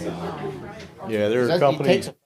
Yeah, there are It companies. takes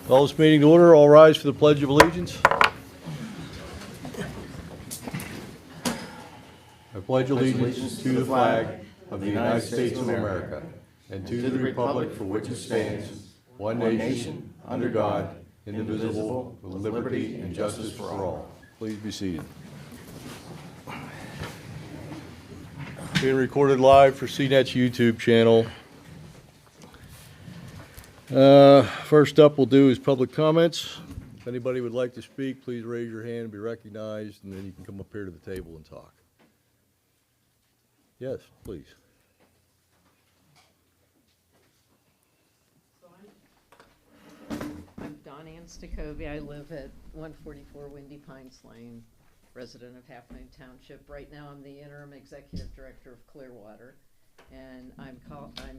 Call this meeting to order. All rise for the Pledge of Allegiance. I pledge allegiance to the flag of the United States of America and to the republic for which it stands, one nation, under God, indivisible, with liberty and justice for all. Please be seated. Being recorded live for CNET's YouTube channel. First up we'll do is public comments. If anybody would like to speak, please raise your hand and be recognized, and then you can come up here to the table and talk. Yes, please. I'm Dawn-Ann Stacovi. I live at 144 Windy Pines Lane, resident of Halfmoon Township. Right now, I'm the interim executive director of Clearwater, and I'm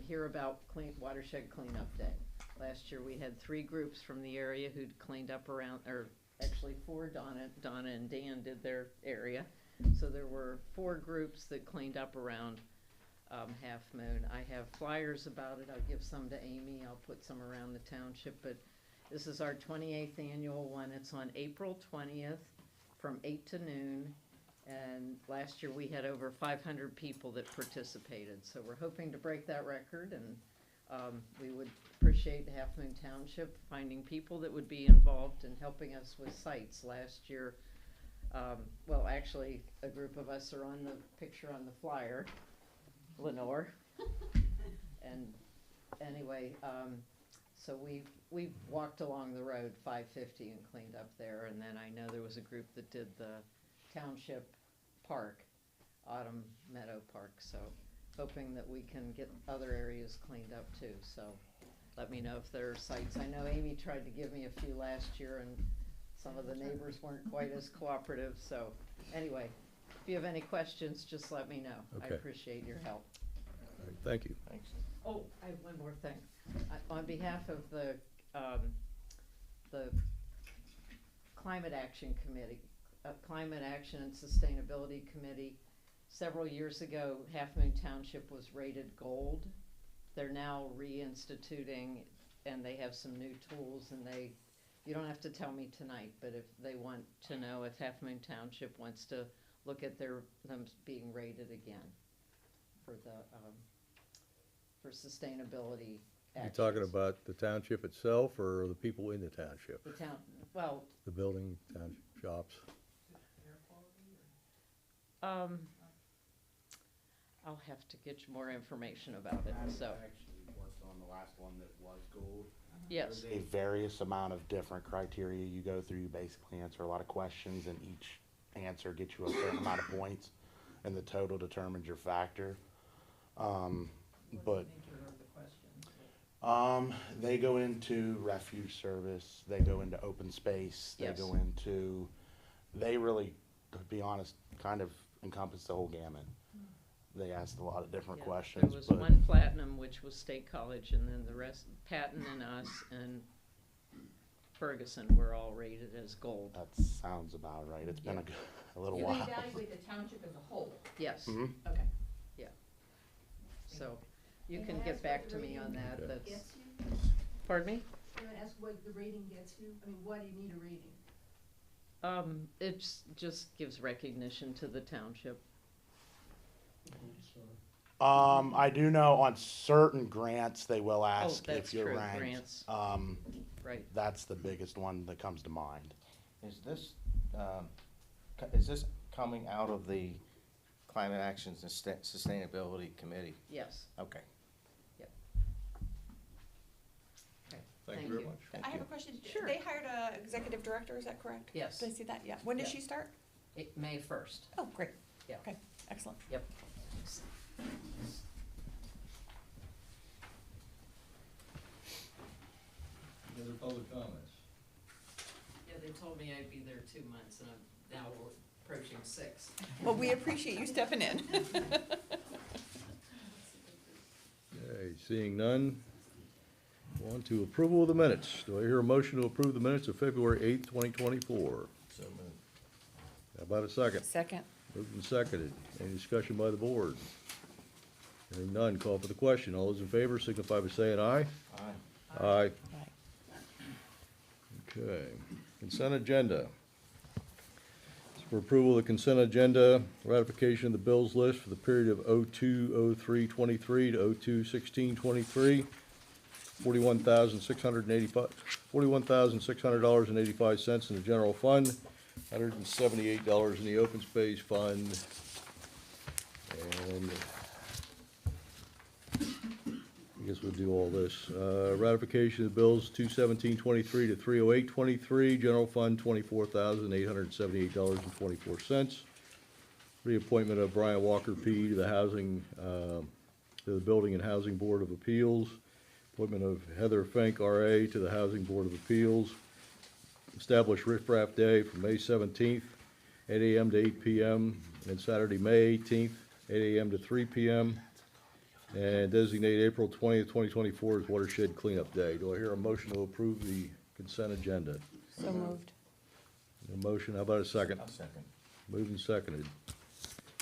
here about Watershed Cleanup Day. Last year, we had 3 groups from the area who'd cleaned up around, or actually 4. Donna and Dan did their area. So there were 4 groups that cleaned up around Half Moon. I have flyers about it. I'll give some to Amy. I'll put some around the township. But this is our 28th annual one. It's on April 20th from 8 to noon. And last year we had over 500 people that participated. So we're hoping to break that record. And we would appreciate Half Moon Township finding people that would be involved in helping us with sites. Last year, well, actually, a group of us are on the picture on the flyer, Lenore. And anyway, so we've walked along the road 550 and cleaned up there. And then I know there was a group that did the township park, Autumn Meadow Park. So hoping that we can get other areas cleaned up too. So let me know if there are sites. I know Amy tried to give me a few last year, and some of the neighbors weren't quite as cooperative. So anyway, if you have any questions, just let me know. Okay. I appreciate your help. All right, thank you. Thanks. Oh, I have one more thing. On behalf of the Climate Action Committee, Climate Action and Sustainability Committee, several years ago, Half Moon Township was rated gold. They're now reinstituting, and they have some new tools, and you don't have to tell me tonight, but if they want to know if Half Moon Township wants to look at them being rated again for for sustainability You're actions. talking about the township itself or the people in the township? The town, well, The building, township shops? I'll have to get you more information about it, so, Actually, was on the last one that was gold. yes. There's a various amount of different criteria you go through. You basically answer a lot of questions, and each answer gets you a certain amount of points, and the total determines your factor. But they go into refuge service, they go into open space, they Yes. go into, they really, to be honest, kind of encompass the whole gamut. They asked a lot of different Yeah, questions, there was but one platinum, which was State College, and then the rest, Patton and us and Ferguson were all rated as gold. that sounds about right. It's been Yeah. a little You while. evaluate the township as a whole. Yes, Mhm. Okay. so you And can can I get ask back what to the me on rating that, Okay. that's, Gets you? pardon me? Can I ask what the rating gets you? I mean, why do you need a rating? It just gives recognition to the township. I do know on certain grants, they will ask that's if you're true, ranked. grants. Right. That's the biggest one that comes to mind. Is this coming out of the Climate Actions and Sustainability Committee? Yes. Okay. Okay. Thank you very much. I have a question. Sure. They hired a executive director, is that correct? Yes. Did I see that? Yeah. When does Yeah. she start? May 1st. Oh, great. Yeah. Okay, excellent. Yep. Any other public comments? Yeah, they told me I'd be there 2 months, and I'm now approaching 6. Well, we appreciate you stepping in. Okay, seeing none. On to approval of the minutes. Do I hear a motion to approve the minutes of February 8th, 2024? So moved. How about a second? Second. Moved and seconded. Any discussion by the board? Hearing none, call for the question. All those in favor signify by saying aye. Aye. Aye. Right. Okay, consent agenda. For approval of the consent agenda, ratification of the bills list for the period of 02/03/23 to 02/16/23, $41,600.85 in the general fund, $178 in the open space fund, and I guess we'll do all this. Ratification of bills 2/17/23 to 3/08/23, general fund $24,878.24. Reappointment of Brian Walker P. to the to the Building and Housing Board of Appeals. Appointment of Heather Fink, R.A. to the Housing Board of Appeals. Establish Riff Raff Day from May 17th, 8 a.m. to 8 p.m., and Saturday, May 18th, 8 a.m. to 3 p.m., and designate April 20th, 2024 as Watershed Cleanup Day. Do I hear a motion to approve the consent agenda? So moved. A motion, how about a second? I'll second. Moved and seconded.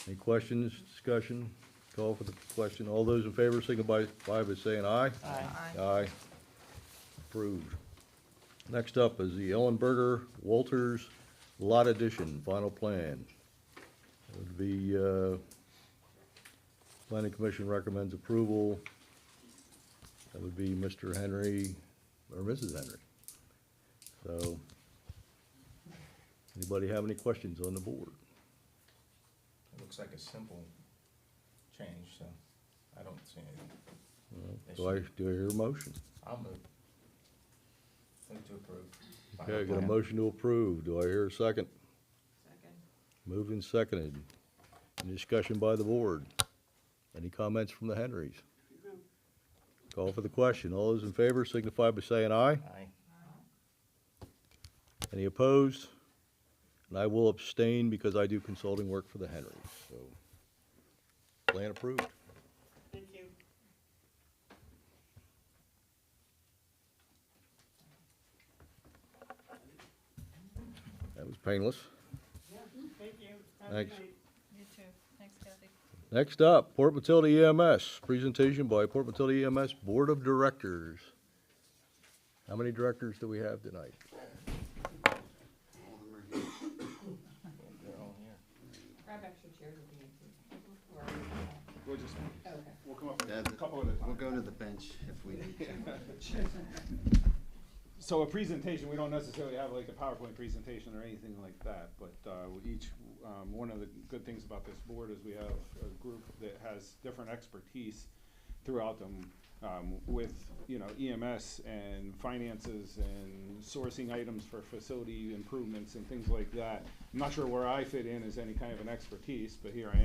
Any questions, discussion? Call for the question. All those in favor signify by saying aye. Aye. Aye. Approved. Next up is the Ellenberger Walters Lot Addition, final plan. It would be, Planning Commission recommends approval. That would be Mr. Henry, or Mrs. Henry. So, anybody have any questions on the board? It looks like a simple change, so I don't see anything. Do I hear a motion? I'll move. Move to approve. Okay, I got a motion to approve. Do I hear a second? Second. Moved and seconded. Any discussion by the board? Any comments from the Henrys? Call for the question. All those in favor signify by saying aye. Aye. Any opposed? And I will abstain because I do consulting work for the Henrys, so. Plan approved. Thank you. That was painless. Thank you. Thanks. You too. Thanks, Kathy. Next up, Port Matilda EMS, presentation by Port Matilda EMS Board of Directors. How many directors do we have tonight? They're all here. Grab extra chairs if you need to. We'll just, Okay. we'll come up Yeah, with a couple at a time. We'll go to the bench if we need to. So a presentation, we don't necessarily have like a PowerPoint presentation or anything like that, but one of the good things about this board is we have a group that has different expertise throughout them. with, you know, EMS and finances and sourcing items for facility improvements and things like that. I'm not sure where I fit in as any kind of an expertise, but here I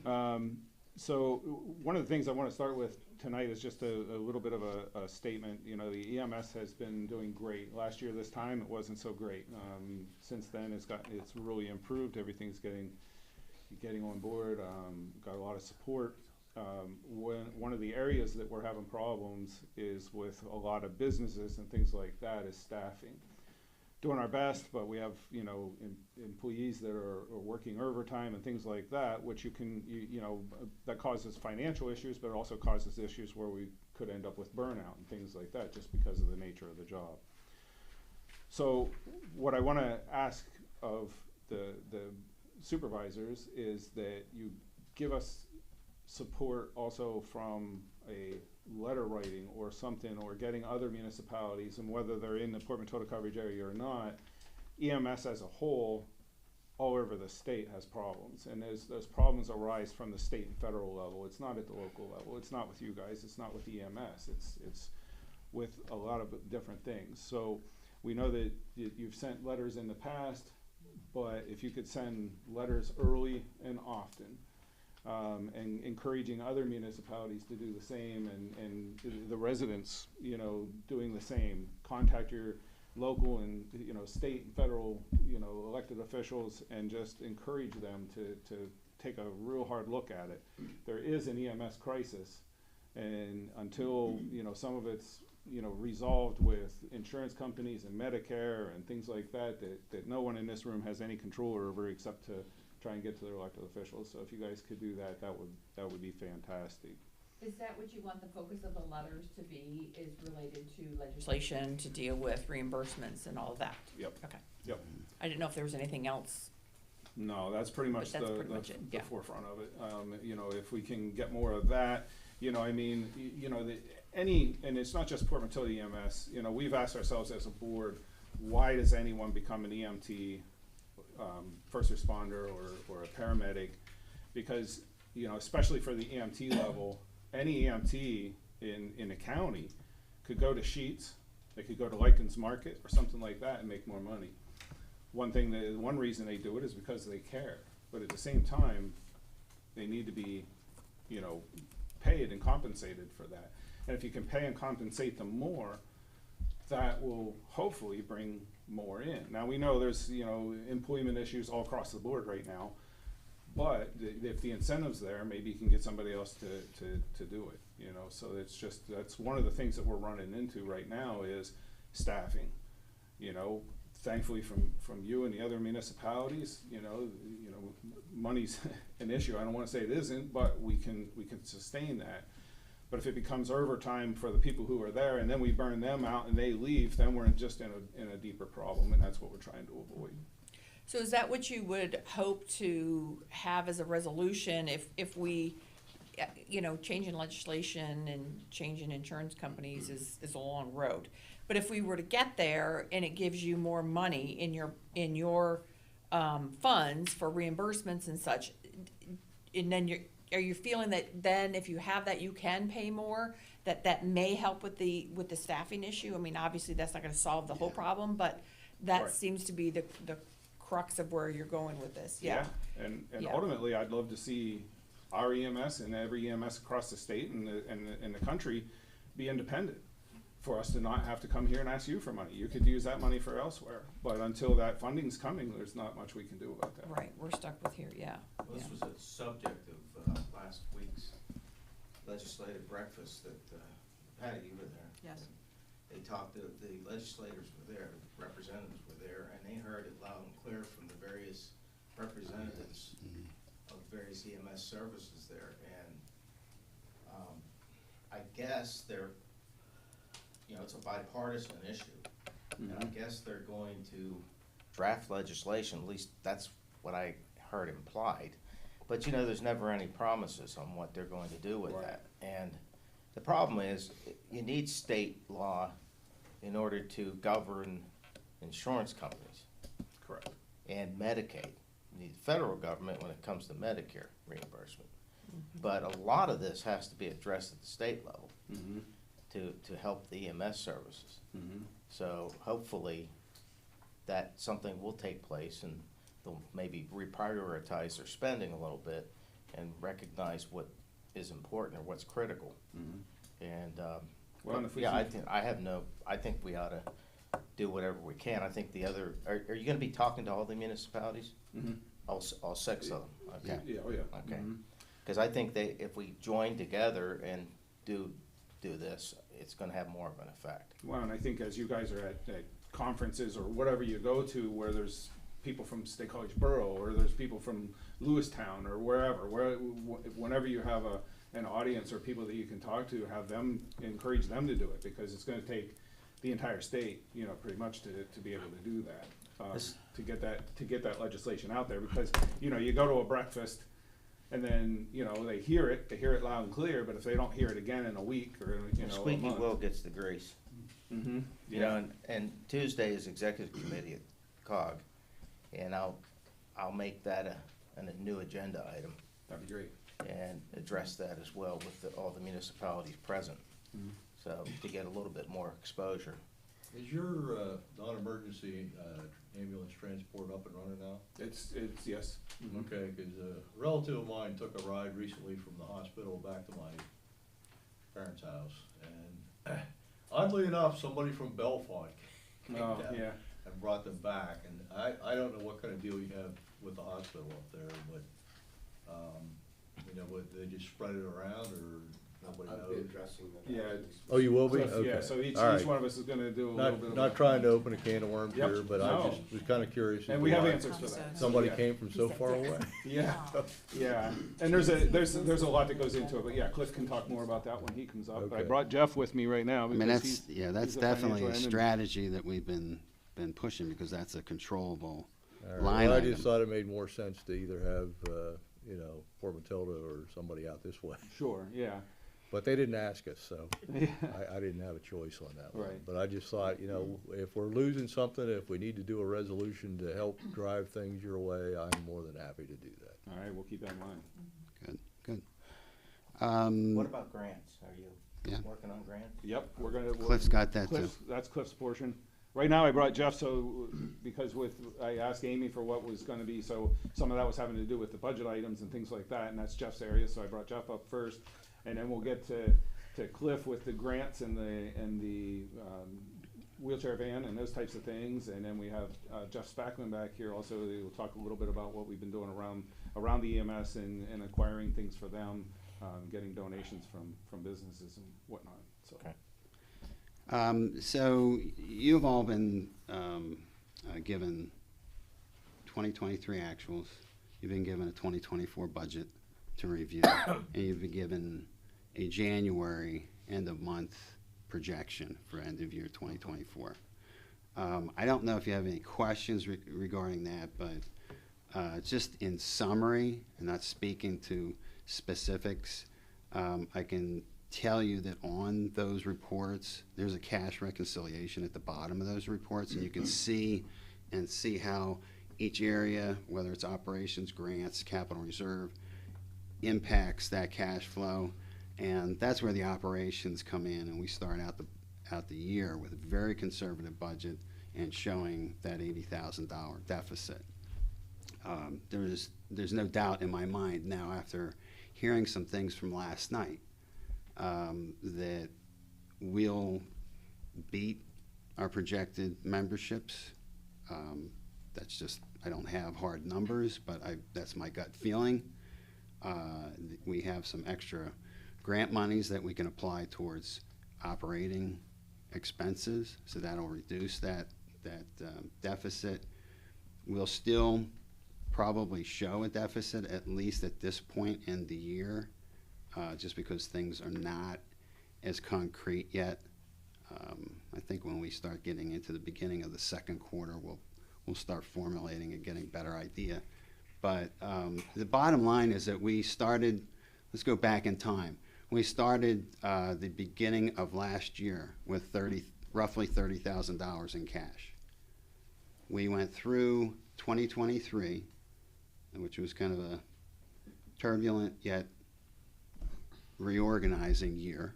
am. So one of the things I want to start with tonight is just a little bit of a statement. You know, the EMS has been doing great. Last year this time it wasn't so great. Since then it's really improved. Everything's getting on board. Got a lot of support. One of the areas that we're having problems is with a lot of businesses and things like that is staffing. Doing our best, but we have, you know, employees that are working overtime and things like that, which you know, that causes financial issues, but it also causes issues where we could end up with burnout and things like that just because of the nature of the job. So what I want to ask of the supervisors is that you give us support also from a letter writing or something, or getting other municipalities, and whether they're in the Portman total coverage area or not, EMS as a whole all over the state has problems, and those problems arise from the state and federal level. It's not at the local level. It's not with you guys. It's not with EMS. It's with a lot of different things. So we know that you've sent letters in the past, but if you could send letters early and often, and encouraging other municipalities to do the same, and the residents, you know, doing the same. Contact your local and, you know, state and federal, you know, elected officials, and just encourage them to take a real hard look at it. There is an EMS crisis, and until, you know, some of it's, you know, resolved with insurance companies and Medicare and things like that, that no one in this room has any control over except to try and get to their elected officials. So if you guys could do that, that would be fantastic. Is that what you want the focus of the letters to be, is related to legislation to deal with reimbursements and all of that? Yep. Okay. Yep. I didn't know if there was anything else. No, that's pretty much But that's pretty much it, the yeah. forefront of it. You know, if we can get more of that, you know, I mean, you know, and it's not just Portman Total EMS, you know, we've asked ourselves as a board, why does anyone become an EMT, first responder or a paramedic? Because, you know, especially for the EMT level, any EMT in a county could go to Sheetz, they could go to Likens Market or something like that and make more money. One reason they do it is because they care, but at the same time, they need to be, you know, paid and compensated for that. And if you can pay and compensate them more, that will hopefully bring more in. Now, we know there's, you know, employment issues all across the board right now, but if the incentive's there, maybe you can get somebody else to do it, you know. So that's one of the things that we're running into right now is staffing. You know, thankfully from you and the other municipalities, you know, money's an issue. I don't want to say it isn't, but we can sustain that. But if it becomes overtime for the people who are there, and then we burn them out and they leave, then we're just in a deeper problem, and that's what we're trying to avoid. So is that what you would hope to have as a resolution if we, you know, changing legislation and changing insurance companies is a long road. But if we were to get there and it gives you more money in your funds for reimbursements and such, and then are you feeling that then if you have that you can pay more, that may help with the staffing issue? I mean, obviously that's not gonna solve the whole problem, but that Right. seems to be the crux of where you're going with this, yeah. And Yeah. ultimately, I'd love to see our EMS and every EMS across the state and the country be independent, for us to not have to come here and ask you for money. You could use that money for elsewhere, but until that funding's coming, there's not much we can do about that. Right, we're stuck with here, yeah. Well, this was a subject of last week's legislative breakfast that, Patty, you were there. Yes. They talked, the legislators were there, representatives were there, and they heard it loud and clear from the various representatives of various EMS services there. And I guess they're, you know, it's a bipartisan issue. And I guess they're going to draft legislation, at least that's what I heard implied. But, you know, there's never any promises on what they're going to do with that. And the problem is, you need state law in order to govern insurance companies. Correct. And Medicaid. You need the federal government when it comes to Medicare reimbursement. But a lot of this has to be addressed at the state level. Mhm. to help the EMS services. Mhm. So hopefully that something will take place and they'll maybe reprioritize their spending a little bit and recognize what is important or what's critical. Mhm. And, Well, and if we yeah, see- I think we ought to do whatever we can. I think the other, are you gonna be talking to all the municipalities? Mhm. All 6 of them, okay? Yeah, oh, yeah. Okay. Mhm. Cause I think if we join together and do this, it's gonna have more of an effect. Well, and I think as you guys are at conferences or whatever you go to where there's people from State College Borough or there's people from Lewistown or wherever, whenever you have an audience or people that you can talk to, have them, encourage them to do it, because it's gonna take the entire state, you know, pretty much to be able to do that. This- To get that legislation out there, because, you know, you go to a breakfast and then, you know, they hear it loud and clear, but if they don't hear it again in a week or, you The know, a squeaky month. wheel gets the grease. Mm-hmm, You know, and Tuesday is executive committee at COG, and I'll make that a new agenda item That'd be great. and address that as well with all the municipalities present. Mhm. So, to get a little bit more exposure. Is your non-emergency ambulance transport up and running now? It's, yes. Mhm. Okay, because a relative of mine took a ride recently from the hospital back to my parents' house, and oddly enough, somebody from Bellefonte came Oh, down yeah. and brought them back, and I don't know what kind of deal you have with the hospital up there, but, you know, would they just spread it around, or nobody knows? Yeah. Oh, you will be? Cliff, yeah, Okay. so each All right. one of us is gonna do a little bit of. Not trying to open a can of worms Yep. here, but I No. just was kinda curious. And as we to have why answers for that. Somebody Yeah. came from so far away. Yeah, yeah, and there's a lot that goes into it, but yeah, Cliff can talk more about that when he comes up. I Okay. brought Jeff with me right now I mean, because that's, he's, yeah, that's he's a definitely financial a end and- strategy that we've been pushing, because that's a controllable All right. line Well, I item. just thought it made more sense to either have, you know, Port Matilda or somebody out this way. Sure, yeah, But they didn't ask us, so yeah, I didn't have a choice on that one. Right. But I just thought, you know, if we're losing something, if we need to do a resolution to help drive things your way, I'm more than happy to do that. all right, we'll keep that in mind. Good, good. What about grants? Are you Yeah. working on grants? Yep, we're gonna. Cliff's got that too. That's Cliff's portion. Right now, I brought Jeff, so, because I asked Amy for what was gonna be, so some of that was having to do with the budget items and things like that, and that's Jeff's area, so I brought Jeff up first. And then we'll get to Cliff with the grants and the wheelchair van and those types of things. And then we have Jeff Spackman back here also, who will talk a little bit about what we've been doing around the EMS and acquiring things for them, getting donations from businesses and whatnot, so. Okay. So you've all been given 2023 actuals, you've been given a 2024 budget to review, and you've been given a January end of month projection for end of year 2024. I don't know if you have any questions regarding that, but just in summary, and not speaking to specifics, I can tell you that on those reports, there's a cash reconciliation at the bottom of those reports, and you can see how each area, whether it's operations, grants, capital reserve, impacts that cash flow. And that's where the operations come in, and we start out the year with a very conservative budget and showing that $80,000 deficit. There's no doubt in my mind now, after hearing some things from last night, that we'll beat our projected memberships. That's just, I don't have hard numbers, but that's my gut feeling. We have some extra grant monies that we can apply towards operating expenses, so that'll reduce that deficit. We'll still probably show a deficit, at least at this point in the year, just because things are not as concrete yet. I think when we start getting into the beginning of the second quarter, we'll start formulating and getting a better idea. But the bottom line is that we started, let's go back in time. We started the beginning of last year with roughly $30,000 in cash. We went through 2023, which was kind of a turbulent yet reorganizing year.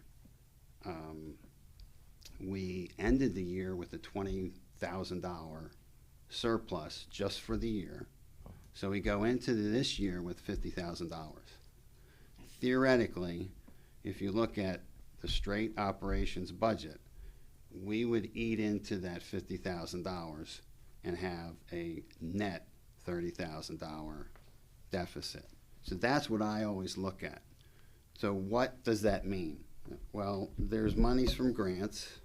we ended the year with a $20,000 surplus just for the year. So we go into this year with $50,000. Theoretically, if you look at the straight operations budget, we would eat into that $50,000 and have a net $30,000 deficit. So that's what I always look at. So what does that mean? Well, there's monies from grants.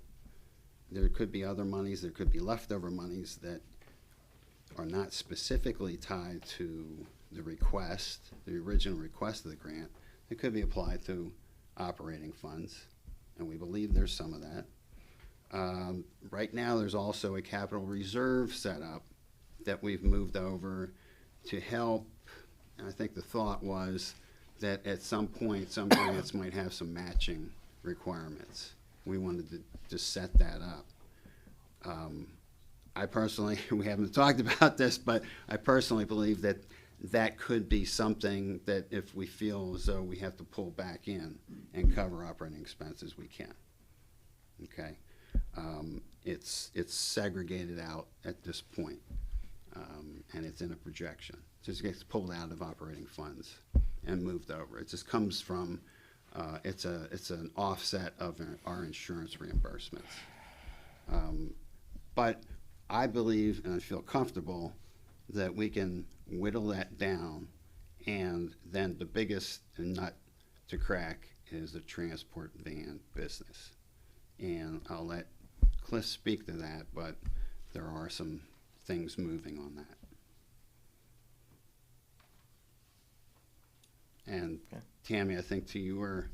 There could be other monies. There could be leftover monies that are not specifically tied to the request, the original request of the grant. It could be applied to operating funds, and we believe there's some of that. Right now, there's also a capital reserve set up that we've moved over to help. And I think the thought was that at some point, some grants might have some matching requirements. We wanted to set that up. I personally, we haven't talked about this, but I personally believe that that could be something that if we feel as though we have to pull back in and cover operating expenses, we can. Okay? It's segregated out at this point, and it's in a projection. It just gets pulled out of operating funds and moved over. It just comes from, it's an offset of our insurance reimbursements. But I believe, and I feel comfortable, that we can whittle that down, and then the biggest nut to crack is the transport van business. And I'll let Cliff speak to that, but there are some things moving on that. And Okay. Tammy, I think to your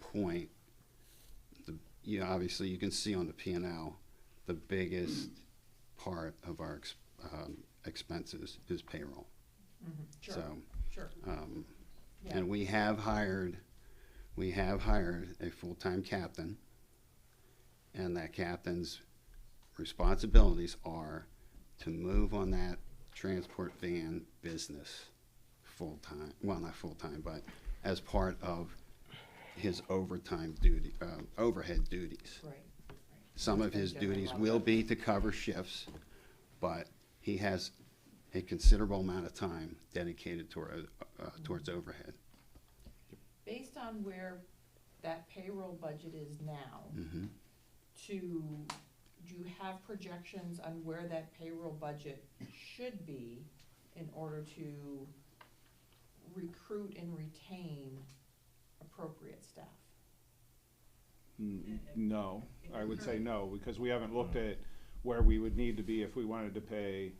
point, obviously you can see on the P&L the biggest part of our expenses is payroll. Sure, So, sure. Yeah. and we have hired a full-time captain, and that captain's responsibilities are to move on that transport van business full-time, well, not full-time, but as part of his overtime duty, overhead duties. Right. Some of his duties will be to cover shifts, but he has a considerable amount of time dedicated towards overhead. Based on where that payroll budget is now, Mhm. do you have projections on where that payroll budget should be in order to recruit and retain appropriate staff? No, I would say no, because we haven't looked at where we would need to be if we wanted to pay,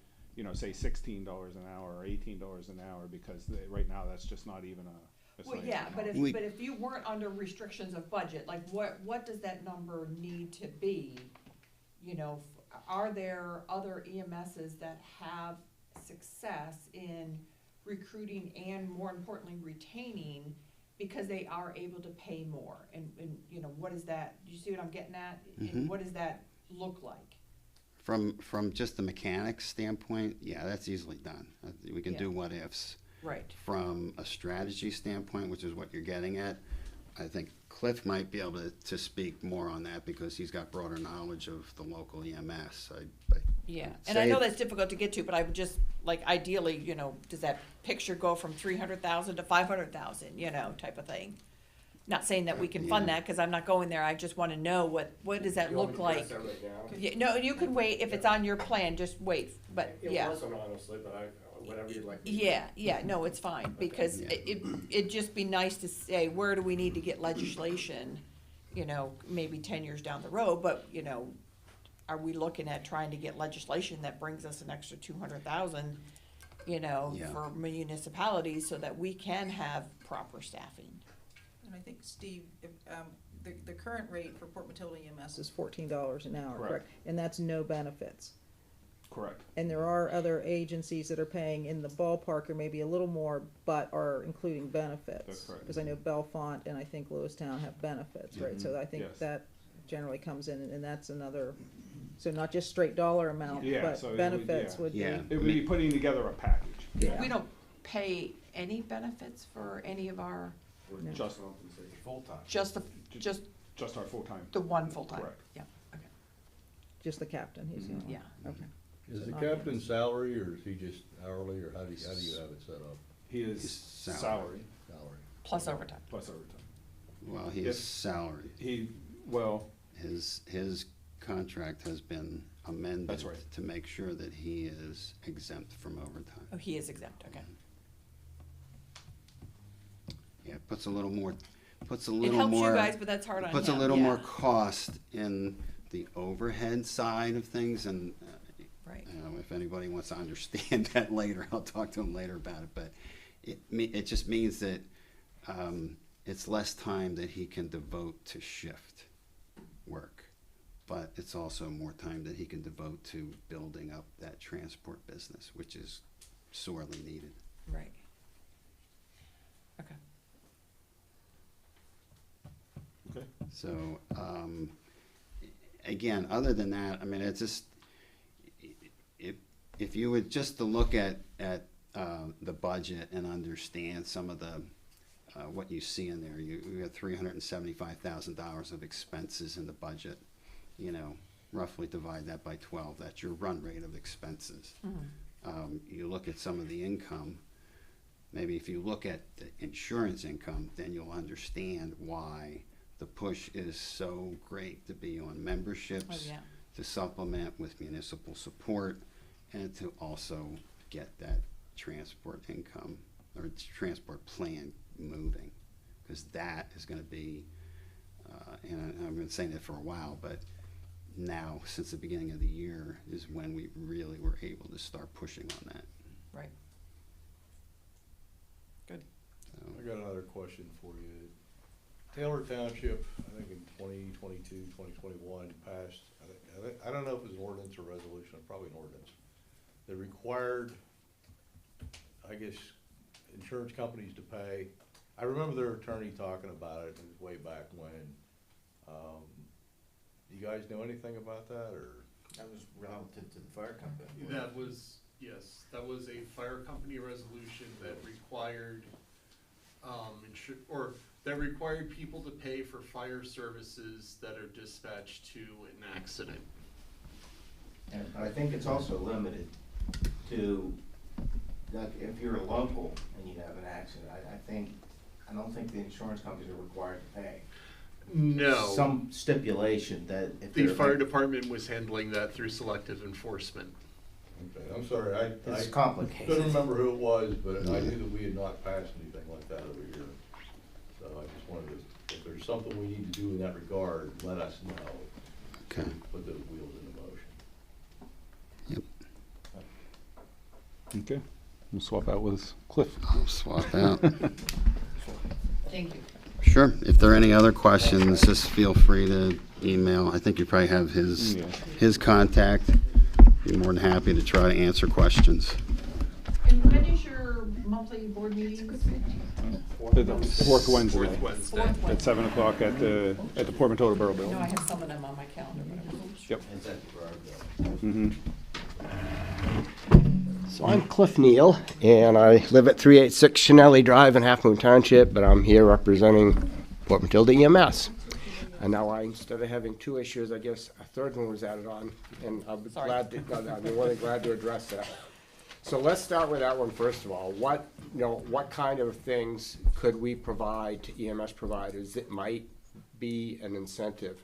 say $16 an hour or $18 an hour, because right now that's just not even a Well, science yeah, but amount. if you weren't under restrictions of budget, like what does that number need to be? Are there other EMSs that have success in recruiting and, more importantly, retaining, because they are able to pay more? And what is that, do you see what I'm getting at? Mhm. And what does that look like? From just the mechanics standpoint, yeah, that's easily done. We can do Yeah. what ifs. Right. From a strategy standpoint, which is what you're getting at, I think Cliff might be able to speak more on that because he's got broader knowledge of the local EMS. Yeah, and I know Say- that's difficult to get to, but I would just, like, ideally, does that picture go from 300,000 to 500,000, type of thing? Not saying that we can fund Yeah. that, because I'm not going there, I just wanna know what does that look like? Yeah, no, you can wait, if it's on your plan, just wait, but, yeah. It wasn't honestly, but whatever you'd like. Yeah, no, it's fine, because Yeah. it'd just be nice to say, where do we need to get legislation, maybe 10 years down the road, but, are we looking at trying to get legislation that brings us an extra 200,000, Yeah. for municipalities, so that we can have proper staffing? And I think, Steve, the current rate for Port Matilda EMS is $14 an hour, correct? And that's no benefits. Correct. And there are other agencies that are paying in the ballpark, or maybe a little more, but are including benefits. That's correct. Because I know Bellefonte and I think Lewistown have benefits, right? So I think Yes. that generally comes in, and that's another, so not just straight dollar amount, Yeah, so it but would- benefits yeah. would be. Yeah. It would be putting together a package, Yeah. We don't pay any benefits for any of our, No. just, Full-time. just Just our full-time. The one full-time? Correct. Yeah, okay, Just the captain, he's the only one. yeah. Okay. Is So the not captain's salary, or is he just hourly, or how do you have it set up? He is His salary. salary Salary. Plus overtime. plus overtime. Well, he Yes. is salary. Well, His contract has been amended. That's right. To make sure that he is exempt from overtime. Oh, he is exempt, okay. Yeah, it puts a little more, puts a It little helps more. you guys, but that's hard on him. Puts a little more yeah. cost in the overhead side of things, and, Right. if anybody wants to understand that later, I'll talk to him later about it, but it just means that, it's less time that he can devote to shift work, but it's also more time that he can devote to building up that transport business, which is sorely needed. Right. Okay. okay. So, again, other than that, I mean, it's just, if you would just to look at the budget and understand some of the, what you see in there, you got $375,000 of expenses in the budget, roughly divide that by 12, that's your run rate of expenses. You look at some of the income, maybe if you look at the insurance income, then you'll understand why the push is so great to be on memberships, Oh, yeah. to supplement with municipal support, and to also get that transport income or transport plan moving, because that is going to be, and I've been saying it for a while, but now, since the beginning of the year, is when we really were able to start pushing on that. Right. Good. I got another question for you. Taylor Township, I think in 2022, 2021, passed, I don't know if it was an ordinance or resolution, probably an ordinance, that required, I guess, insurance companies to pay. I remember their attorney talking about it way back when. You guys know anything about that, or? That was relative to the fire company. That was, yes, that was a fire company resolution that required, that required people to pay for fire services that are dispatched to an accident. And I think it's also limited to, like, if you're a local and you have an accident, I don't think the insurance companies are required to pay. No. Some stipulation that if The they're fire like- department was handling that through selective enforcement. Okay, I'm sorry, I It's couldn't complicated. remember who it was, but I knew that we had not passed anything like that over here. So I just wanted to, if there's something we need to do in that regard, let us know. Okay. Put those wheels into motion. Yep. Okay. We'll swap out with Cliff. I'll swap out. Thank you. Sure. If there are any other questions, just feel free to email. I think you probably have his Yeah. his contact. Be more than happy to try to answer questions. And when is your monthly board meeting? The fourth Wednesday Fourth Wednesday. Fourth at Wednesday. 7 o'clock at the Port Mantola Borough I know Building. I have some of them on my calendar, but I'm not sure. Yep. It's at the Borough Mm-hmm. Building. So I'm Cliff Neal, and I live at 386 Chanelli Drive in Halfmoon Township, but I'm here representing Port Matilda EMS. And now instead of having two issues, I guess a third one was added on, and I'll be Sorry. glad to, no, I'd be more than glad to address that. So let's start with that one first of all. What kind of things could we provide to EMS providers that might be an incentive?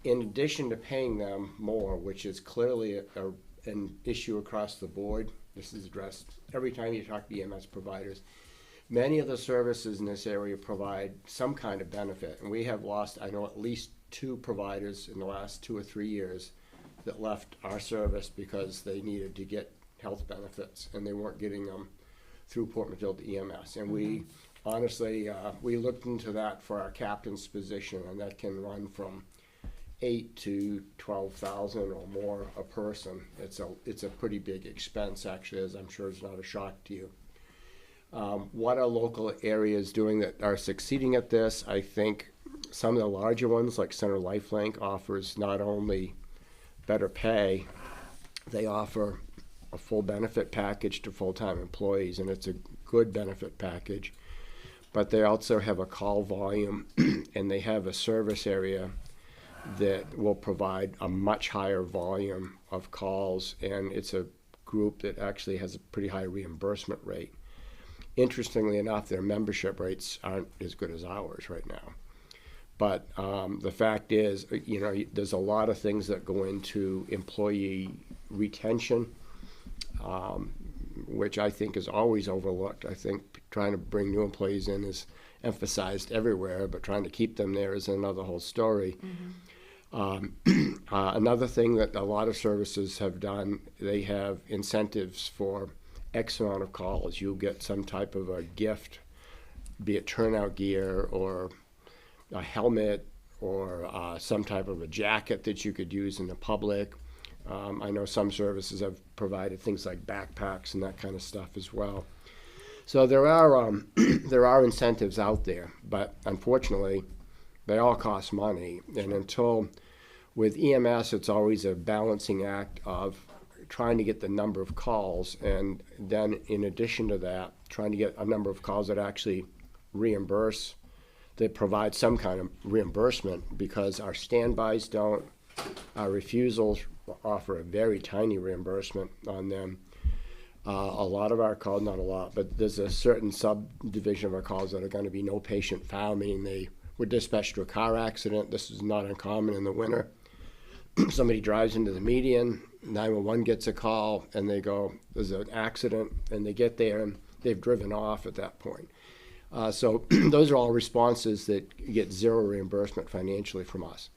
In addition to paying them more, which is clearly an issue across the board, this is addressed every time you talk to EMS providers. Many of the services in this area provide some kind of benefit, and we have lost, I know, at least 2 providers in the last 2 or 3 years that left our service because they needed to get health benefits, and they weren't getting them through Port Matilda EMS. And we, honestly, we looked into that for our captain's position, and that can run from $8,000 to $12,000 or more a person. It's a pretty big expense, actually, as I'm sure it's not a shock to you. What are local areas doing that are succeeding at this? I think some of the larger ones, like Center Lifelink, offers not only better pay, they offer a full benefit package to full-time employees, and it's a good benefit package. but they also have a call volume and they have a service area that will provide a much higher volume of calls, and it's a group that actually has a pretty high reimbursement rate. Interestingly enough, their membership rates aren't as good as ours right now. But the fact is, you know, there's a lot of things that go into employee retention, which I think is always overlooked. I think trying to bring new employees in is emphasized everywhere, but trying to keep them there is another whole story. Another thing that a lot of services have done, they have incentives for X amount of calls. You'll get some type of a gift, be it turnout gear or a helmet or some type of a jacket that you could use in the public. I know some services have provided things like backpacks and that kind of stuff as well. So there are there are incentives out there, but unfortunately, they all cost money. And until with EMS, it's always a balancing act of trying to get the number of calls, and then in addition to that, trying to get a number of calls that actually reimburse, that provide some kind of reimbursement, because our standbys don't, our refusals offer a very tiny reimbursement on them. A lot of our calls, not a lot, but there's a certain subdivision of our calls that are going to be no patient found, meaning they were dispatched to a car accident. This is not uncommon in the winter. Somebody drives into the median, 911 gets a call, and they go, there's an accident, and they get there, and they've driven off at that point. So those are all responses that get zero reimbursement financially from us.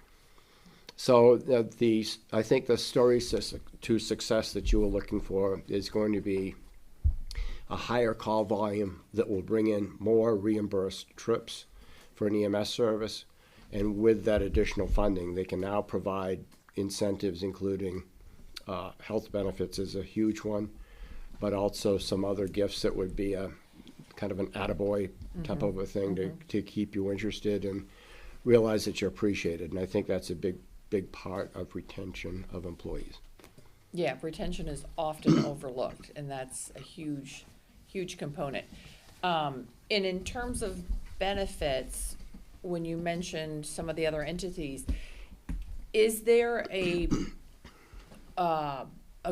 So I think the story to success that you were looking for is going to be a higher call volume that will bring in more reimbursed trips for an EMS service. And with that additional funding, they can now provide incentives, including health benefits is a huge one, but also some other gifts that would be a kind of an attaboy type of a thing to keep you interested and realize that you're appreciated. And I think that's a big part of retention of employees. Yeah, retention is often overlooked, and that's a huge component. And in terms of benefits, when you mentioned some of the other entities, is there a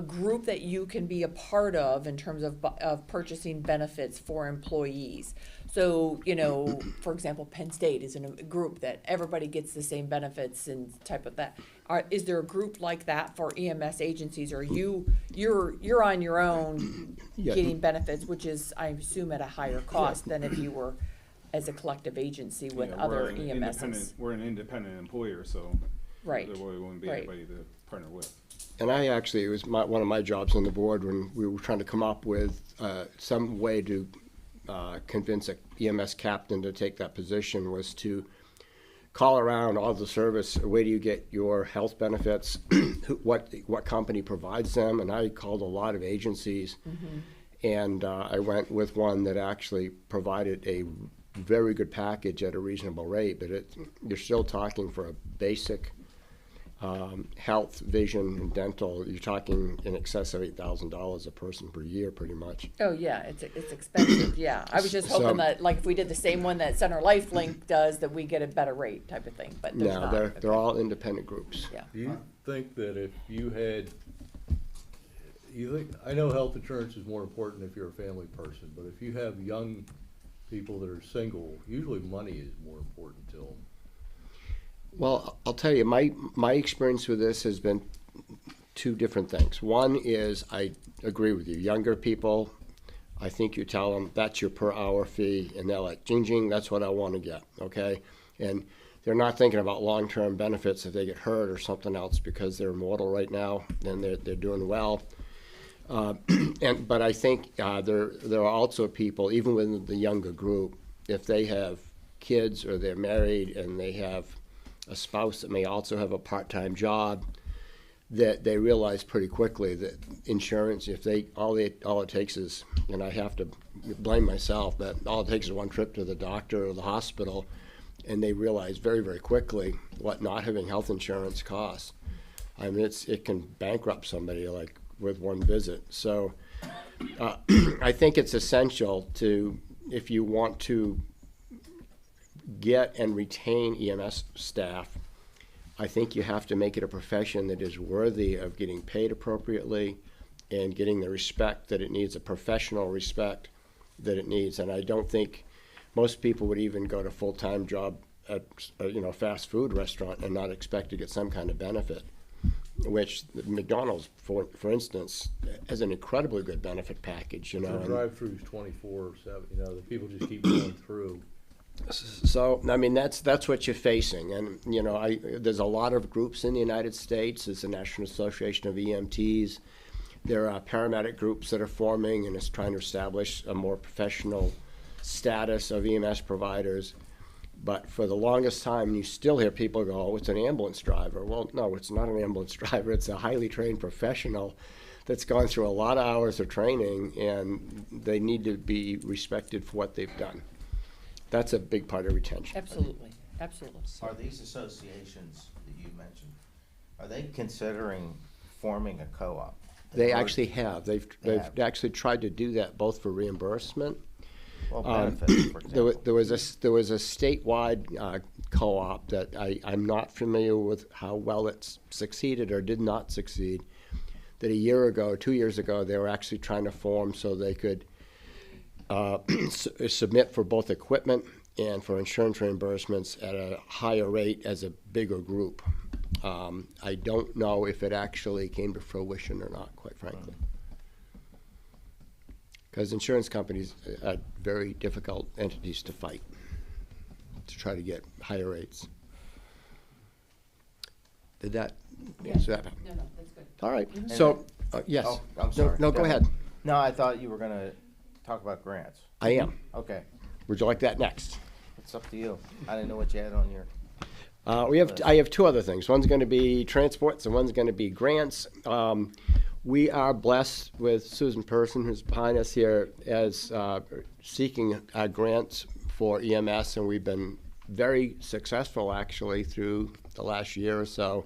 group that you can be a part of in terms of purchasing benefits for employees? So, you know, for example, Penn State is in a group that everybody gets the same benefits and type of that. Is there a group like that for EMS agencies, or you're on your own getting benefits, which is, I assume, at a higher cost than if you were as a collective agency with other EMSs? We're an independent employer, so right. there really wouldn't be anybody to partner with. And I actually, it was one of my jobs on the board when we were trying to come up with some way to convince a EMS captain to take that position, was to call around all the service, where do you get your health benefits, what company provides them, and I called a lot of agencies, and I went with one that actually provided a very good package at a reasonable rate, but you're still talking for a basic health, vision, and dental, you're talking in excess of $8,000 a person per year, pretty much. Oh yeah, it's expensive. Yeah, I was just hoping that, like, if we did the same one that Center Life Link does, that we get a better rate type of thing. But there's not. They're all independent groups. Yeah. Do you think that if you had, I know health insurance is more important if you're a family person, but if you have young people that are single, usually money is more important to them. Well, I'll tell you, my experience with this has been two different things. One is, I agree with you, younger people, I think you tell them that's your per hour fee, and they're like, jing jing, that's what I want to get, okay? And they're not thinking about long-term benefits if they get hurt or something else, because they're immortal right now and they're doing well. But I think there are also people, even within the younger group, if they have kids or they're married and they have a spouse that may also have a part-time job, that they realize pretty quickly that insurance, if all it takes is, and I have to blame myself, but all it takes is one trip to the doctor or the hospital, and they realize very, very quickly what not having health insurance costs. I mean, it can bankrupt somebody, like, with one visit. So I think it's essential to, if you want to get and retain EMS staff, I think you have to make it a profession that is worthy of getting paid appropriately and getting the respect that it needs, a professional respect that it needs. And I don't think most people would even go to full-time job at a fast food restaurant and not expect to get some kind of benefit, which McDonald's, for instance, has an incredibly good benefit package, The and- drive-throughs 24/7, the people just keep going through. So, I mean, that's what you're facing, and, there's a lot of groups in the United States. There's the National Association of EMTs. There are paramedic groups that are forming, and it's trying to establish a more professional status of EMS providers. But for the longest time, you still hear people go, "Oh, it's an ambulance driver." Well, no, it's not an ambulance driver. It's a highly trained professional that's gone through a lot of hours of training, and they need to be respected for what they've done. That's a big part of retention. Absolutely, absolutely. Are these associations that you mentioned, are they considering forming a co-op? They actually have. They've have. actually tried to do that both for reimbursement. Well, benefits, for example. There was a statewide co-op that I'm not familiar with how well it's succeeded or did not succeed. That 2 years ago, they were actually trying to form so they could submit for both equipment and for insurance reimbursements at a higher rate as a bigger group. I don't know if it actually came to fruition or not, quite frankly. Because insurance companies are very difficult entities to fight to try to get higher rates. Did that answer that? No, no, that's good. All right, so, yes. Oh, I'm sorry. No, go ahead. No, I thought you were gonna talk about grants. I am. Okay, Would you like that next? it's up to you. I didn't know what you had on your. I have two other things. One's going to be transports and one's going to be grants. We are blessed with Susan Person, who's behind us here, as seeking grants for EMS, and we've been very successful actually through the last year or so.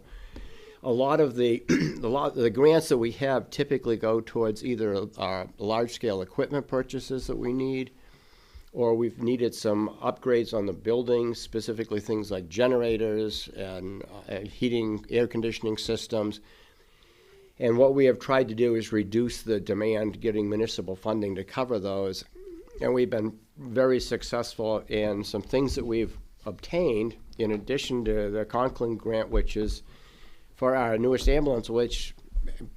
A lot of the grants that we have typically go towards either our large-scale equipment purchases that we need, or we've needed some upgrades on the buildings, specifically things like generators and heating, air conditioning systems. And what we have tried to do is reduce the demand, getting municipal funding to cover those. And we've been very successful in some things that we've obtained, in addition to the Conklin grant, which is for our newest ambulance, which,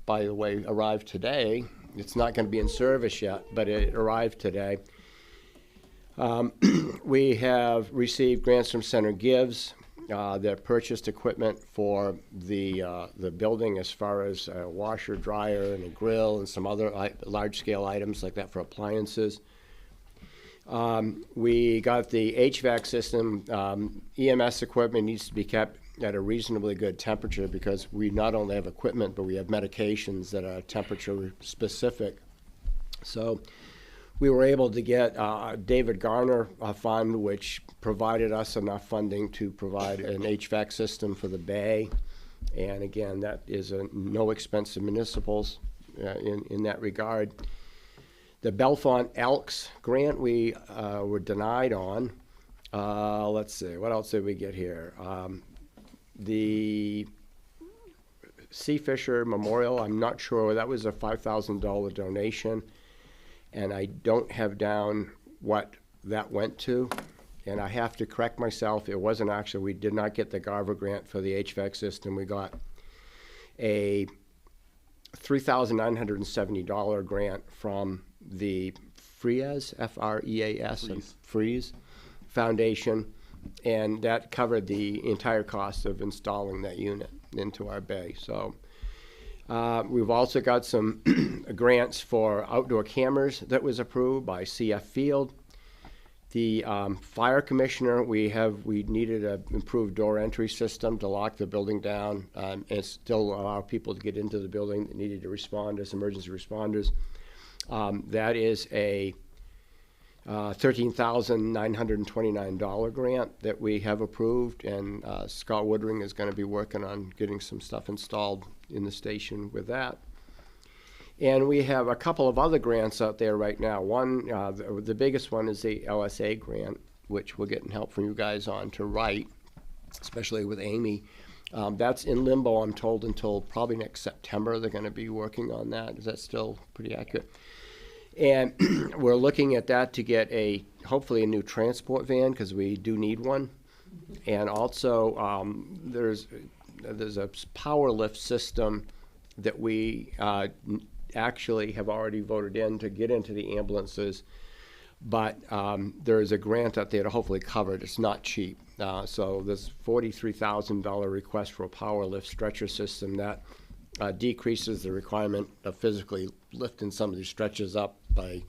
by the way, arrived today. It's not going to be in service yet, but it arrived today. We have received grants from Center Gives that purchased equipment for the building, as far as a washer, dryer, and a grill, and some other large-scale items like that for appliances. We got the HVAC system. EMS equipment needs to be kept at a reasonably good temperature because we not only have equipment, but we have medications that are temperature specific. So we were able to get David Garner fund, which provided us enough funding to provide an HVAC system for the bay. And again, that is no expense to municipals in that regard. The Bellefonte Elks grant we were denied on. Let's see, what else did we get here? The Sea Fisher Memorial, I'm not sure, that was a $5,000 donation, and I don't have down what that went to. And I have to correct myself, it wasn't actually, we did not get the Garver grant for the HVAC system. We got a $3,970 grant from the FREAS, F-R-E-A-S, Freeze Foundation, and that covered the entire cost of installing that unit into our bay. So we've also got some grants for outdoor cameras that was approved by CF Field. The fire commissioner, we needed an improved door entry system to lock the building down and still allow people to get into the building that needed to respond as emergency responders. That is a $13,929 grant that we have approved, and Scott Woodring is going to be working on getting some stuff installed in the station with that. And we have a couple of other grants out there right now. One, the biggest one is the LSA grant, which we're getting help from you guys on to write, especially with Amy. That's in limbo, I'm told, until probably next September. They're going to be working on that. Is that still pretty accurate? And we're looking at that to get hopefully a new transport van, because we do need one. And also, there's a power lift system that we actually have already voted in to get into the ambulances. But there is a grant out there to hopefully cover it. It's not cheap. So there's $43,000 request for a power lift stretcher system that decreases the requirement of physically lifting some of these stretchers up by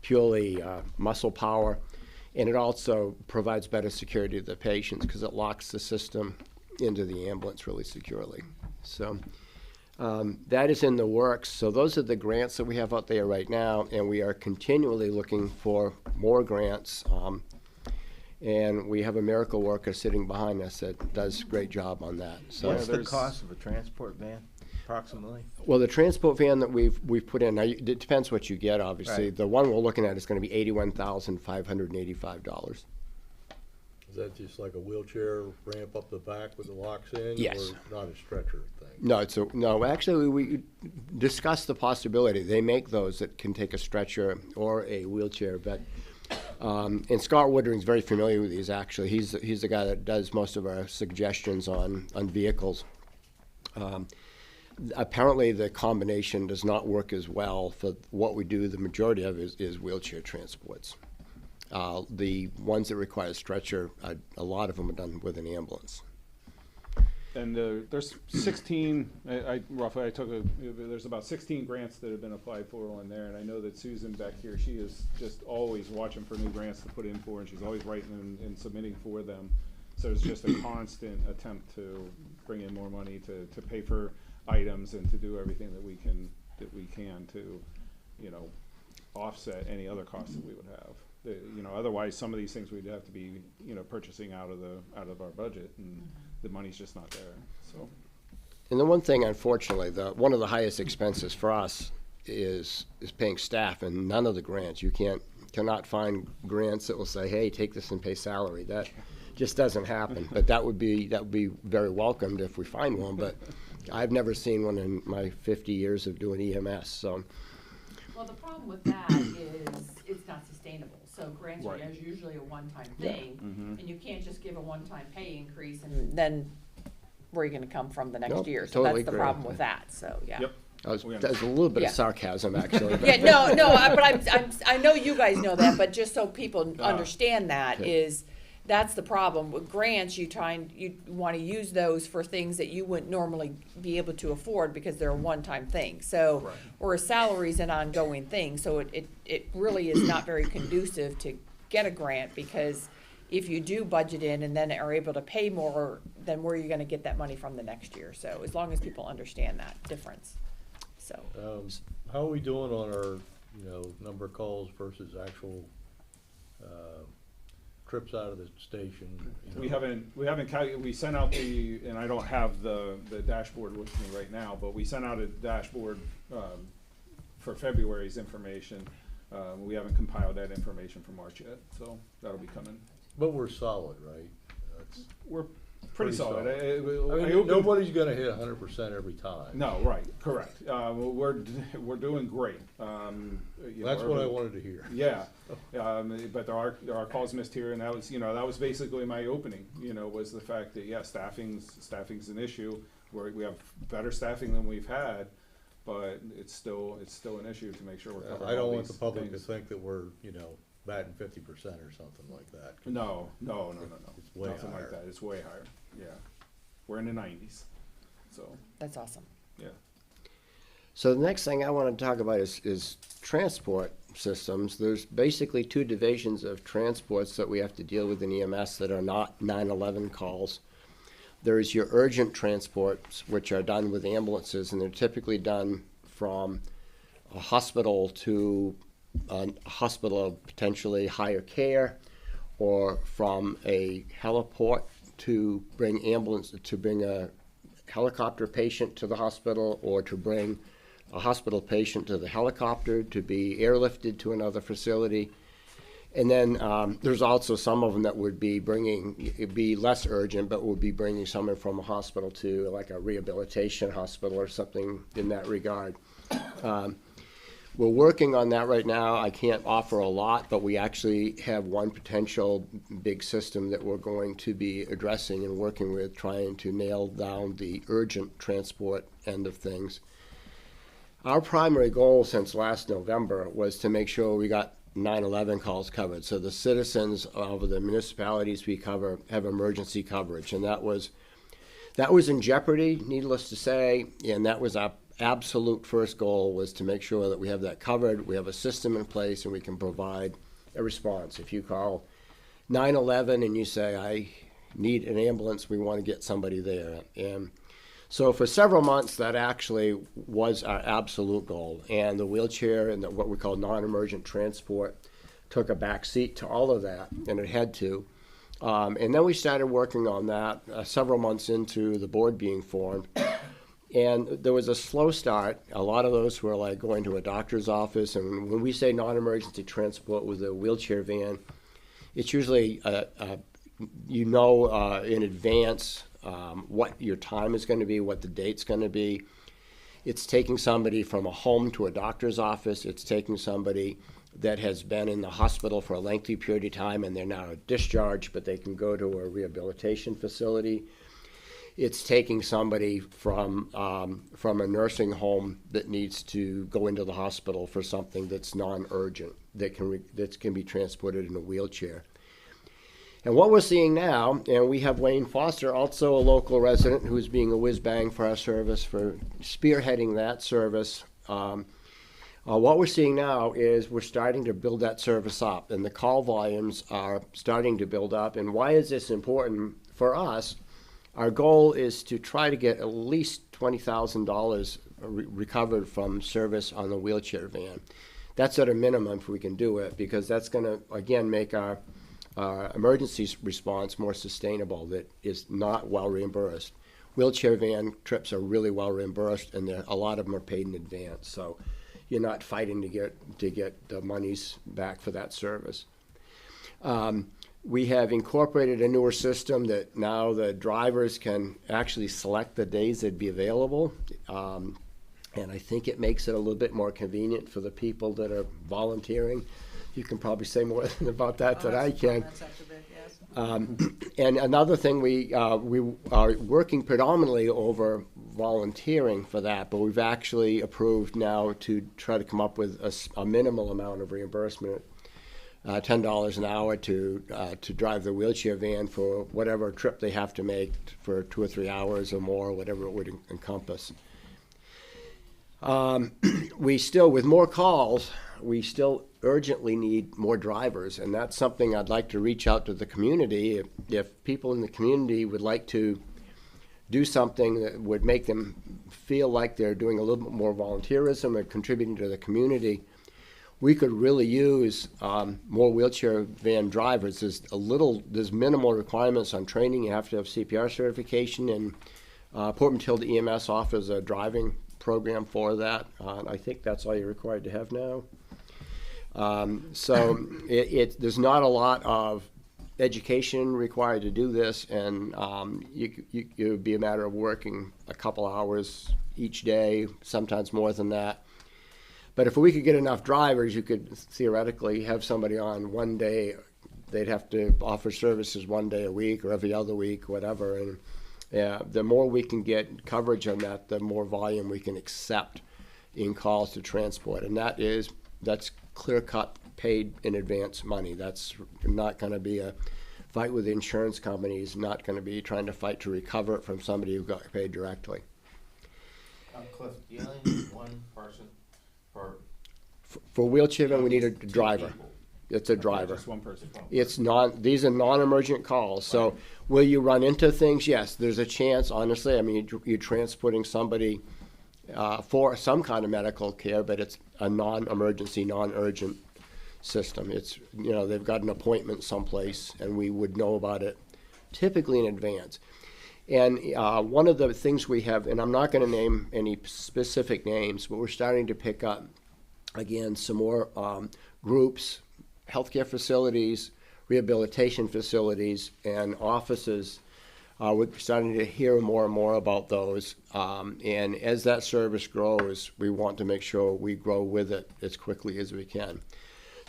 purely muscle power. And it also provides better security to the patients because it locks the system into the ambulance really securely. So that is in the works. So those are the grants that we have out there right now, and we are continually looking for more grants. And we have a miracle worker sitting behind us that does a great job on that. So What's the cost of a transport van, approximately? well, the transport van that we've put in, now, it depends what you get, obviously. Right. The one we're looking at is going to be $81,585. Is that just like a wheelchair ramp up the back with the locks in? Yes. Or not a stretcher thing? No, actually, we discussed the possibility. They make those that can take a stretcher or a wheelchair, but, and Scott Woodring's very familiar with these, actually. He's the guy that does most of our suggestions on vehicles. Apparently, the combination does not work as well for what we do. The majority of it is wheelchair transports. The ones that require a stretcher, a lot of them are done with an ambulance. And there's 16, roughly, there's about 16 grants that have been applied for on there, and I know that Susan back here, she is just always watching for new grants to put in for, and she's always writing and submitting for them. So it's just a constant attempt to bring in more money to pay for items and to do everything that we can to, offset any other costs that we would have. Otherwise, some of these things we'd have to be, purchasing out of our budget, and the money's just not there, so. And the one thing, unfortunately, one of the highest expenses for us is paying staff, and none of the grants. You cannot find grants that will say, hey, take this and pay salary. That just doesn't happen. But that would be very welcomed if we find one, but I've never seen one in my 50 years of doing EMS, so. Well, the problem with that is it's not sustainable. So grants are Right. usually a one-time thing, and you can't just give a one-time pay increase and then where are you gonna come from the next Nope, year? So totally that's the agree. problem with that, so, yeah. Yep. That We was a little bit Yeah. of sarcasm, actually. Yeah, but I know you guys know that, but just so people understand that is, that's the problem. With grants, you wanna use those for things that you wouldn't normally be able to afford because they're a one-time thing. So, Right. or a salary's an ongoing thing, so it really is not very conducive to get a grant, because if you do budget in and then are able to pay more, then where are you gonna get that money from the next year? So as long as people understand that difference, so. How are we doing on our, number of calls versus actual, trips out of the station? We haven't calculated, we sent out and I don't have the dashboard with me right now, but we sent out a dashboard, for February's information. We haven't compiled that information for March yet, so that'll be coming. But we're solid, right? That's We're pretty solid. I I mean, opened- nobody's gonna hit 100% every time. No, right, correct. We're doing great. That's what I wanted to hear. Yeah, but there are calls missed here, and that was basically my opening, was the fact that, yeah, staffing's an issue, where we have better staffing than we've had, but it's still an issue to make sure we're covering I don't all want the these public to things. think that we're, batting 50% or something like that. No. It's way Nothing higher. like that. It's way higher, yeah. We're in the 90s, so, That's awesome. yeah. So the next thing I want to talk about is transport systems. There's basically two divisions of transports that we have to deal with in EMS that are not 911 calls. There is your urgent transports, which are done with ambulances, and they're typically done from a hospital to a hospital of potentially higher care, or from a heliport to bring a helicopter patient to the hospital, or to bring a hospital patient to the helicopter to be airlifted to another facility. And then there's also some of them that would be it'd be less urgent, but would be bringing someone from a hospital to like a rehabilitation hospital or something in that regard. We're working on that right now. I can't offer a lot, but we actually have one potential big system that we're going to be addressing and working with, trying to nail down the urgent transport end of things. Our primary goal since last November was to make sure we got 9/11 calls covered. So the citizens of the municipalities we cover have emergency coverage, and that was in jeopardy, needless to say, and that was our absolute first goal, was to make sure that we have that covered, we have a system in place, and we can provide a response. If you call 9/11 and you say, I need an ambulance, we want to get somebody there. And so for several months, that actually was our absolute goal. And the wheelchair and what we call non-emergent transport took a back seat to all of that, and it had to. And then we started working on that several months into the board being formed. And there was a slow start. A lot of those were like going to a doctor's office. And when we say non-emergency transport with a wheelchair van, it's usually, in advance what your time is going to be, what the date's going to be. It's taking somebody from a home to a doctor's office. It's taking somebody that has been in the hospital for a lengthy period of time and they're now discharged, but they can go to a rehabilitation facility. It's taking somebody from a nursing home that needs to go into the hospital for something that's non-urgent, that can be transported in a wheelchair. And what we're seeing now, and we have Wayne Foster, also a local resident who's being a whiz-bang for our service, for spearheading that service. What we're seeing now is we're starting to build that service up, and the call volumes are starting to build up. And why is this important for us? Our goal is to try to get at least $20,000 recovered from service on the wheelchair van. That's at a minimum if we can do it, because that's going to, again, make our emergency response more sustainable, that is not well reimbursed. Wheelchair van trips are really well reimbursed, and a lot of them are paid in advance. So you're not fighting to get the monies back for that service. We have incorporated a newer system that now the drivers can actually select the days they'd be available. And I think it makes it a little bit more convenient for the people that are volunteering. You can probably say more about that than I can. And another thing, we are working predominantly over volunteering for that, but we've actually approved now to try to come up with a minimal amount of reimbursement, $10 an hour to drive the wheelchair van for whatever trip they have to make for 2 or 3 hours or more, whatever it would encompass. We still, with more calls, we still urgently need more drivers, and that's something I'd like to reach out to the community. If people in the community would like to do something that would make them feel like they're doing a little bit more volunteerism or contributing to the community, we could really use more wheelchair van drivers. There's minimal requirements on training. You have to have CPR certification, and Port Matilda EMS offers a driving program for that. I think that's all you're required to have now. So there's not a lot of education required to do this, and it would be a matter of working a couple hours each day, sometimes more than that. But if we could get enough drivers, you could theoretically have somebody on one day. They'd have to offer services 1 day a week or every other week, whatever. And the more we can get coverage on that, the more volume we can accept in calls to transport. And that's clear-cut, paid in advance money. That's not going to be a fight with the insurance companies, not going to be trying to fight to recover it from somebody who got paid directly. Cliff, do you only need one person for wheelchair van? We need a driver. people? It's a driver. Just one person. These are non-emergent calls. So will you run into things? Yes, there's a chance, honestly. I mean, you're transporting somebody for some kind of medical care, but it's a non-emergency, non-urgent system. It's, they've got an appointment someplace, and we would know about it typically in advance. And one of the things we have, and I'm not going to name any specific names, but we're starting to pick up, again, some more groups, healthcare facilities, rehabilitation facilities, and offices. We're starting to hear more and more about those. And as that service grows, we want to make sure we grow with it as quickly as we can.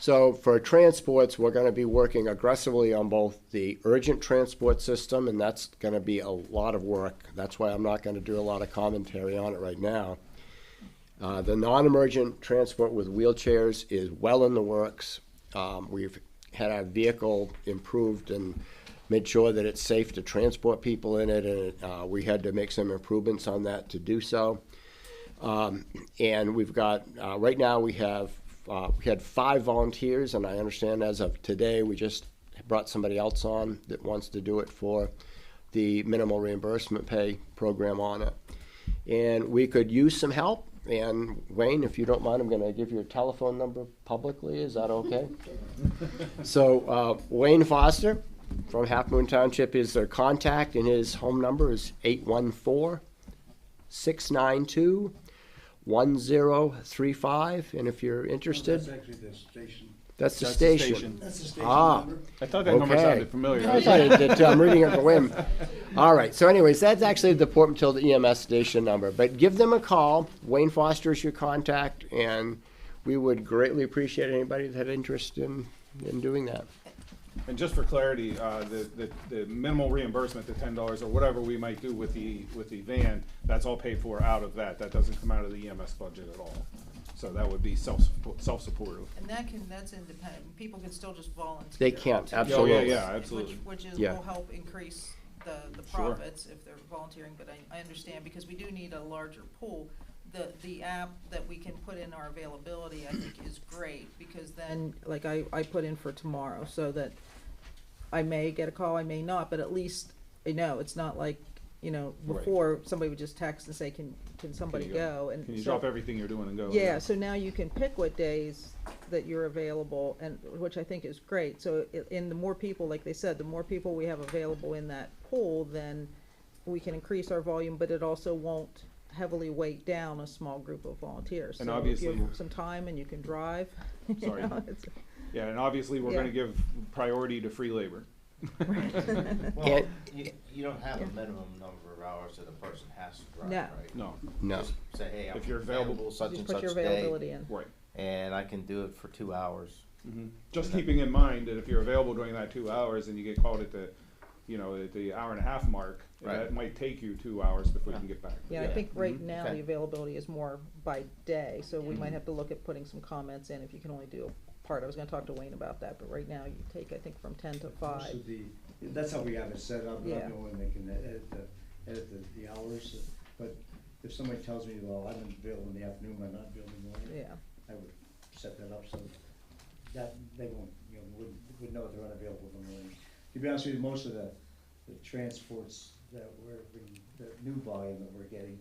So for transports, we're going to be working aggressively on both the urgent transport system, and that's going to be a lot of work. That's why I'm not going to do a lot of commentary on it right now. The non-emergent transport with wheelchairs is well in the works. We've had our vehicle improved and made sure that it's safe to transport people in it, and we had to make some improvements on that to do so. And we've got, right now we had 5 volunteers, and I understand as of today, we just brought somebody else on that wants to do it for the minimal reimbursement pay program on it. And we could use some help. And Wayne, if you don't mind, I'm gonna give you a telephone number publicly, is that okay? So, Wayne Foster from Halfmoon Township is their contact, and his home number is 814-692-1035, and if you're interested. That's actually the station. That's the That's the station. station. That's the station Ah. number. I thought that number Okay. sounded familiar. I thought it did too. I'm reading it at the whim. All right. So, anyways, that's actually the Port Matilda EMS station number. But give them a call. Wayne Foster is your contact, and we would greatly appreciate anybody that had interest in doing that. And just for clarity, the minimal reimbursement, the $10 or whatever we might do with the van, that's all paid for out of that. That doesn't come out of the EMS budget at all. So that would be self-supportive. And that's independent, people can still just volunteer. They can, too. absolutely. Yeah, absolutely. Which Yeah. will help increase the Sure. profits if they're volunteering, but I understand, because we do need a larger pool. The app that we can put in our availability, I think, is great, because then, like, I put in for tomorrow, so that I may get a call, I may not, but at least I know, it's not like, Right. before, somebody would just text and say, can somebody Can you go? And Can you so- drop everything you're doing and go? Yeah, so now you can pick what days that you're available, and, which I think is great. So in the more people, like they said, the more people we have available in that pool, then we can increase our volume, but it also won't heavily weight down a small group of volunteers. And So if obviously- you have some time and you can drive, you Sorry. know, it's- Yeah, and obviously, we're Yeah. gonna give priority to free labor. Well, And- you don't have a minimum number of hours that a person has to drive, No. right? No, No. Just say, hey, I'm If you're available, such just and put your such day, availability in. right. and I can do it for 2 hours. Just keeping in mind that if you're available during that 2 hours and you get called at the, at the hour and a half mark, Right. that might take you 2 hours before you can get back. Yeah, I Yeah. think right now Okay. the availability is more by day, so we might have to look at putting some comments in if you can only do a part. I was gonna talk to Wayne about that, but right now you take, I think, from 10 to 5. Most of that's how we have it set up, Yeah. not knowing they can edit the hours. But if somebody tells me, well, I'm available in the afternoon, I'm not available in the morning, Yeah. I would set that up so that they won't, would know they're unavailable in the morning. To be honest with you, most of the transports that the new volume that we're getting,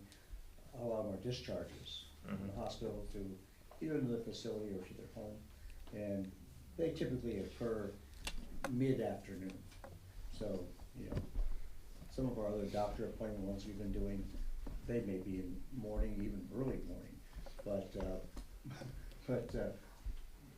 a lot of them are discharges from the hospital to either to the facility or to their home. And they typically occur mid-afternoon. So, some of our other doctor appointment ones we've been doing, they may be in morning, even early morning. But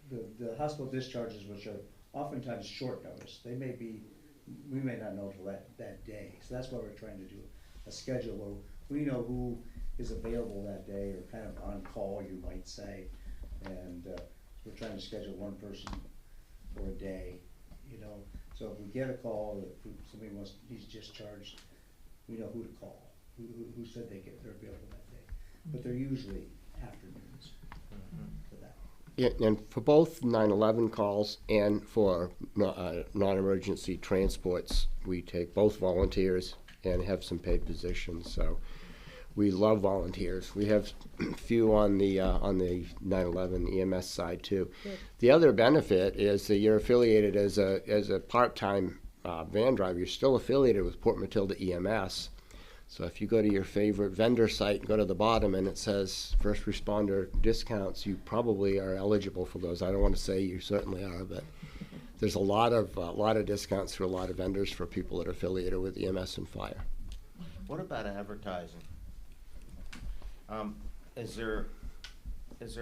the hospital discharges, which are oftentimes short notice, we may not know till that day. So that's why we're trying to do a schedule where we know who is available that day, or kind of on call, you might say. And we're trying to schedule one person for a day, So if we get a call that somebody needs discharged, we know who to call, who said they're available that day. But they're usually afternoons for that. Yeah, and for both 9/11 calls and for non-emergency transports, we take both volunteers and have some paid positions. So we love volunteers. We have a few on the 9/11 EMS side too. Good. The other benefit is that you're affiliated as a part-time van driver. You're still affiliated with Port Matilda EMS. So if you go to your favorite vendor site and go to the bottom and it says first responder discounts, you probably are eligible for those. I don't want to say you certainly are, but there's a lot of discounts for a lot of vendors for people that are affiliated with EMS and fire. What about advertising? Is there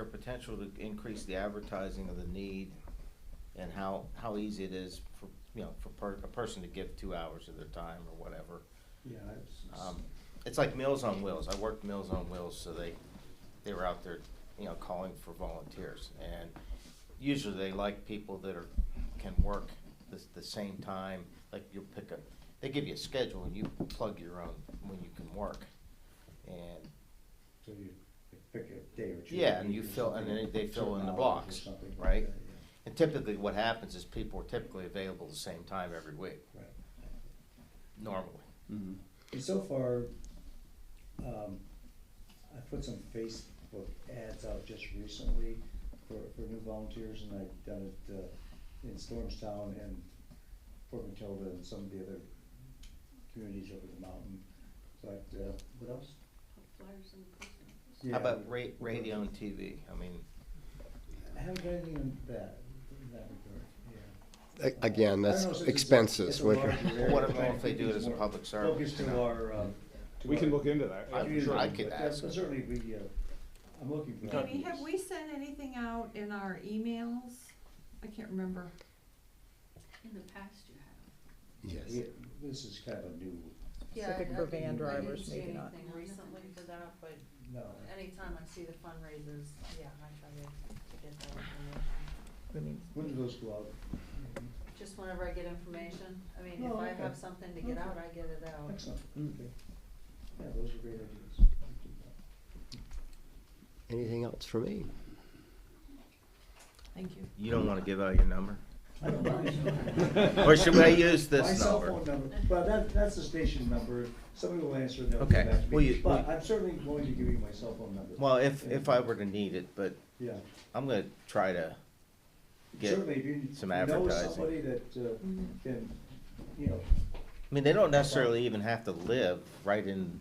potential to increase the advertising of the need and how easy it is for, a person to give 2 hours of their time or whatever. Yeah, It's like Meals on Wheels. I worked Meals on Wheels, so they were out there, calling for volunteers. And usually they like people that can work the same time. Like they give you a schedule and you plug your own when you can work. And so you pick a day or two. yeah, and you fill, and then they fill in the blocks, right? And typically what happens is people are typically available the same time every week, Right. normally. Mm-hmm. And so far, I put some Facebook ads out just recently for new volunteers, and I've done it in Stormstown and Fort Matilda and some of the other communities over the mountain. But what else? Flyers in the post office. Yeah, How about radio and TV? I mean, I haven't got anything in that regard, yeah. Again, I don't that's know, since it's expenses. it's a What- larger area, what I if they think do it it's as a more public service, Focused you to know? our. We can look into that. I'm community, sure I could but ask. But certainly I'm looking for. Amy, have we sent anything out in our emails? I can't remember. In the past you have. Yes. Yeah, this is kind of a new, Specific for van drivers, maybe not. I didn't see anything recently for that, but no. anytime I see the fundraisers, yeah, I try to get that information. I mean, When do those go out? Just whenever I get information, I mean, Oh, if I okay. have something to get Okay. out, I get it out. Excellent, Mm. okay. Yeah, those are great ideas. Anything else for me? Thank you. You don't want to give out your number? I don't mind. Or should I use My this cell number? phone number, well, that's the station number, somebody will answer, they'll Okay. get back to Well, me. you- But I'm certainly going to give you my cell phone number. Well, if I were to need it, but Yeah. I'm gonna try to get, Certainly, if you some know advertising. somebody that can, I mean, they don't necessarily even have to live right in,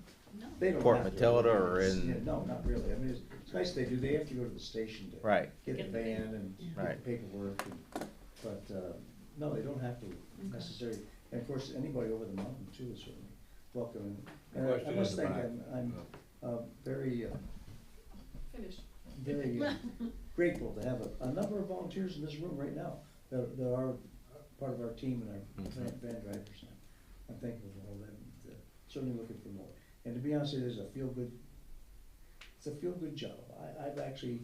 they don't Port have to. Matilda or Yeah, in, no, not really, I mean, it's nice they do, they have to go to the station to right, get the van and get Right. the paperwork, but, no, they don't have to necessarily. And of course, anybody over the mountain too is certainly welcome. And I Question must in the think back. I'm very, Finish. very grateful to have a number of volunteers in this room right now that are part of our team and our Mhm. van drivers. I'm thankful for all that, and certainly looking for more. And to be honest, it's a feel-good job. I've actually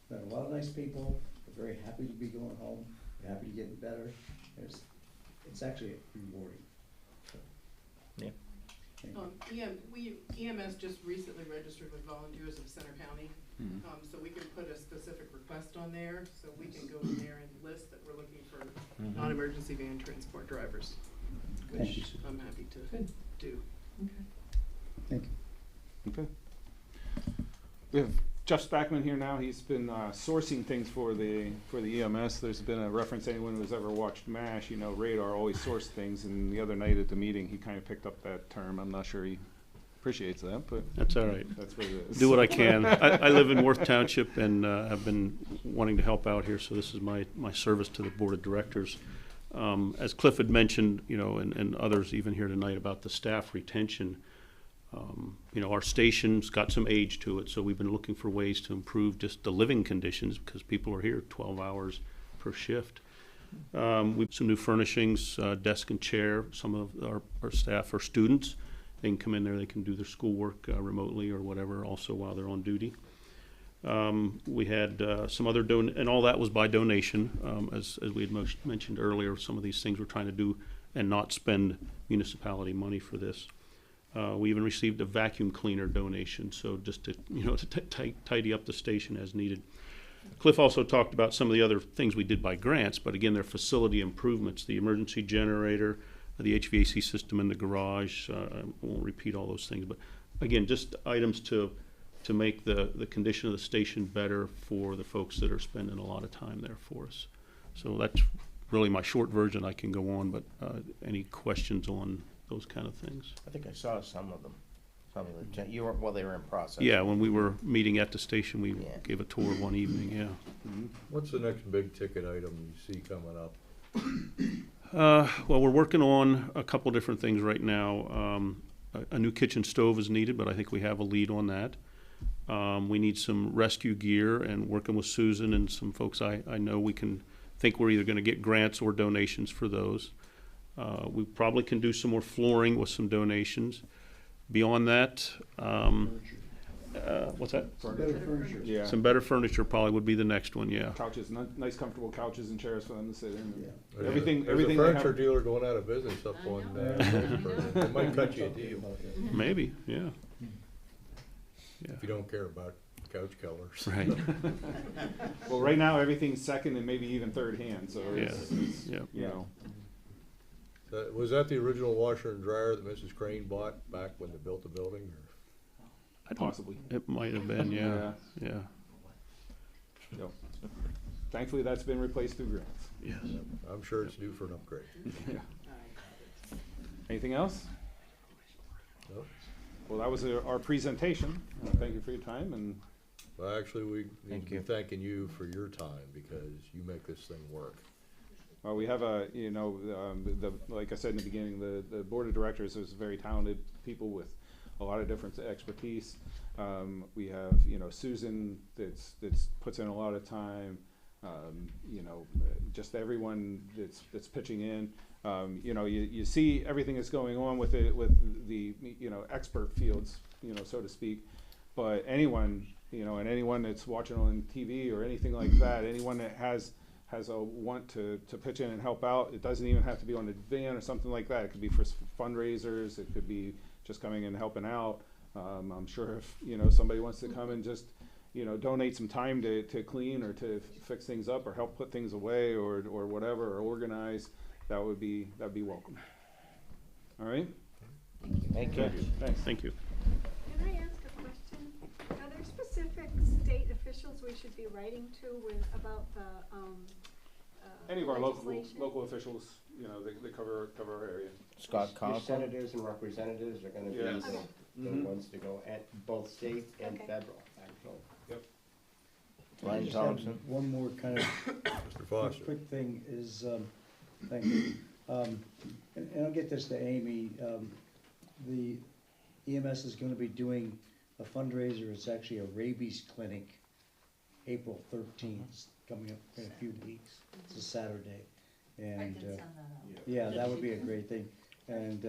met a lot of nice people, they're very happy to be going home, they're happy to get better. It's actually rewarding. So, Yeah. thank you. EMS just recently registered with Volunteers of Center County. Mhm. So we can put a specific request on there, so we can go in there and list that we're looking for Mhm. non-emergency van transport drivers, Thank you, which Sue. I'm happy to Good. do. Thank you. Okay. We have Jeff Spackman here now. He's been sourcing things for the EMS. There's been a reference, anyone who's ever watched MASH, Radar always sourced things, and the other night at the meeting, he kind of picked up that term. I'm not sure he appreciates that, but That's all right. that's what it is. Do what I can. I live in Worth Township and have been wanting to help out here, so this is my service to the Board of Directors. As Cliff had mentioned, and others even here tonight about the staff retention, our station's got some age to it, so we've been looking for ways to improve just the living conditions because people are here 12 hours per shift. We've some new furnishings, desk and chair. Some of our staff are students. They can come in there, they can do their schoolwork remotely or whatever also while they're on duty. We had some other and all that was by donation, as we had mentioned earlier. Some of these things we're trying to do and not spend municipality money for this. We even received a vacuum cleaner donation, so just to tidy up the station as needed. Cliff also talked about some of the other things we did by grants, but again, they're facility improvements, the emergency generator, the HVAC system in the garage. I won't repeat all those things, but again, just items to make the condition of the station better for the folks that are spending a lot of time there for us. So that's really my short version. I can go on, but any questions on those kind of things? I think I saw some of them. Some of the, they were in process. Yeah, when we were meeting at the station, we Yeah. gave a tour one evening, yeah. What's the next big ticket item you see coming up? Well, we're working on a couple different things right now. A new kitchen stove is needed, but I think we have a lead on that. We need some rescue gear, and working with Susan and some folks I know, we can think we're either gonna get grants or donations for those. We probably can do some more flooring with some donations. Beyond that, what's that? Better furniture. Yeah. Some better furniture probably would be the next one, yeah. Couches, nice comfortable couches and chairs for them to sit in. and Yeah. Everything, There's everything a they furniture have. dealer going out of business up on, they might cut you a deal Maybe, yeah. if you don't care about couch colors. Right, Well, right now, everything's second and maybe even third hand, so yeah, it's, yeah. you know. Was that the original washer and dryer that Mrs. Crane bought back when they built the building? Or? I don't- Possibly. It might have been, yeah, yeah, Yep. Thankfully, that's been replaced through grants. yes. I'm sure it's due for an upgrade. Yeah. Anything else? No? Well, that was our presentation. Thank you for your time, and Well, actually, we need Thank to be you. thanking you for your time because you make this thing work. well, we have a, you know, like I said in the beginning, the board of directors is very talented people with a lot of different expertise. We have, you know, Susan that's puts in a lot of time. You know, just everyone that's pitching in. You know, you see everything that's going on with the you know, expert fields, you know, so to speak. But anyone, you know, and anyone that's watching on TV or anything like that, anyone that has a want to pitch in and help out, it doesn't even have to be on the van or something like that. It could be for fundraisers. It could be just coming and helping out. I'm sure if, you know, somebody wants to come and just, you know, donate some time to clean or to fix things up or help put things away or whatever, or organize, that'd be welcome. All right? Thank you. Thanks. Thank you. Can I ask a question? Are there specific state officials we should be writing to about the, Any of our legislation? local officials, you know, they cover our area. Scott Your Conklin? senators and representatives are gonna be Yes. the ones to go at both state and Okay. federal, actually. Ryan I just have Thompson? one more kind of Mr. Foster. quick thing is, thank you. And I'll get this to Amy, the EMS is gonna be doing a fundraiser, it's actually a rabies clinic, April 13th, coming up in a few weeks, it's a Saturday. And, yeah, that would be a great thing, and,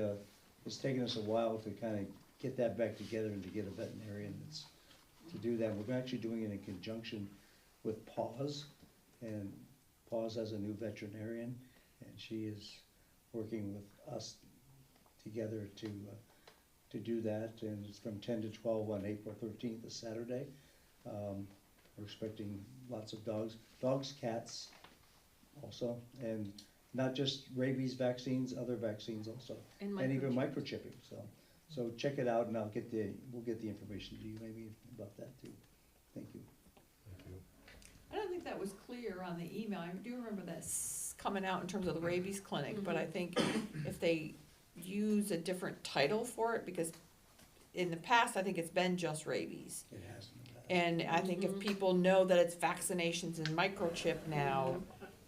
it's taken us a while to kinda get that back together and to get a veterinarian that's, to do that. We're actually doing it in conjunction with PAWS, and PAWS has a new veterinarian, and she is working with us together to do that, and it's from 10 to 12 on April 13th, a Saturday. We're expecting lots of dogs, cats also, and not just rabies vaccines, other vaccines also, and even microchipping, so check it out, and we'll get the information to you maybe about that too. Thank you. I don't think that was clear on the email. I do remember that coming out in terms of the rabies clinic, but I think if they use a different title for it, because in the past, I think it's been just rabies. It has. And I think if people know that it's vaccinations and microchip now,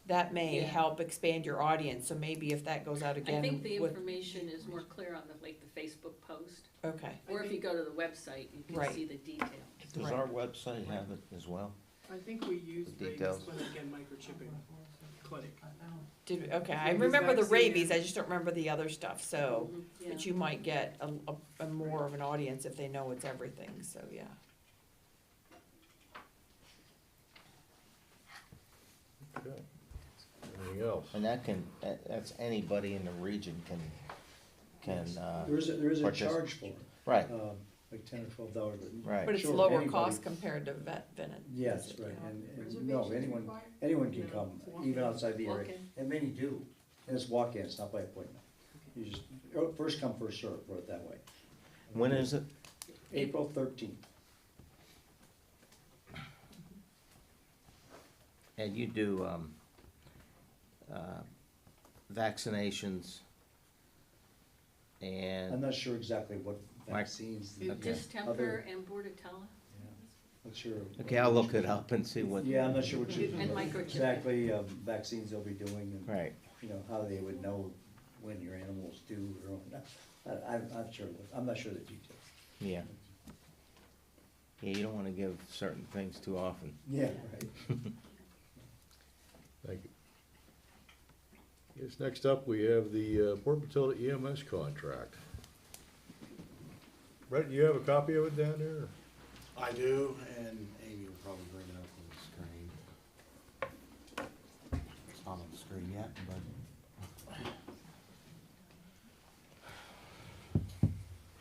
that may help expand your audience. So maybe if that goes out again I think the with, information is more clear on the Facebook post, okay, or if you go to the website, you can Right. see the details. Does Right. our website have it as well? I think we used The rabies details. clinic and microchipping clinic. okay, I Rabies remember the vaccine rabies, and- I just don't remember the other stuff, so, Yeah. but you might get a more of an audience if they know it's everything, so, yeah. Okay. Anything else? And that's anybody in the region can, There is a partic- charge for it. Right. Like $10 or $12. Right. But it's Sure, lower anybody- cost compared to vet. Yes, right, and no, anyone can come, even outside the area, Walk-in. and many do, and it's walk-in, it's not by appointment. You just, first come, first served, put it that way. When is it? April 13th. And you do, vaccinations I'm and, not sure exactly what Mike- vaccines. Is Okay. distemper Other- and bordetella? Not sure. okay, I'll look it up and see what. Yeah, I'm not sure what And microchipping. exactly vaccines they'll be doing, and, Right. you know, how they would know when your animal's due or not. I'm not sure, I'm not sure the details. Yeah. Yeah, you don't wanna give certain things too often. Yeah, right. Thank you. Yes, next up, we have the Port Matilda EMS contract. Brett, do you have a copy of it down there? I do, and Amy will probably bring it up on the screen. It's not on the screen yet, but.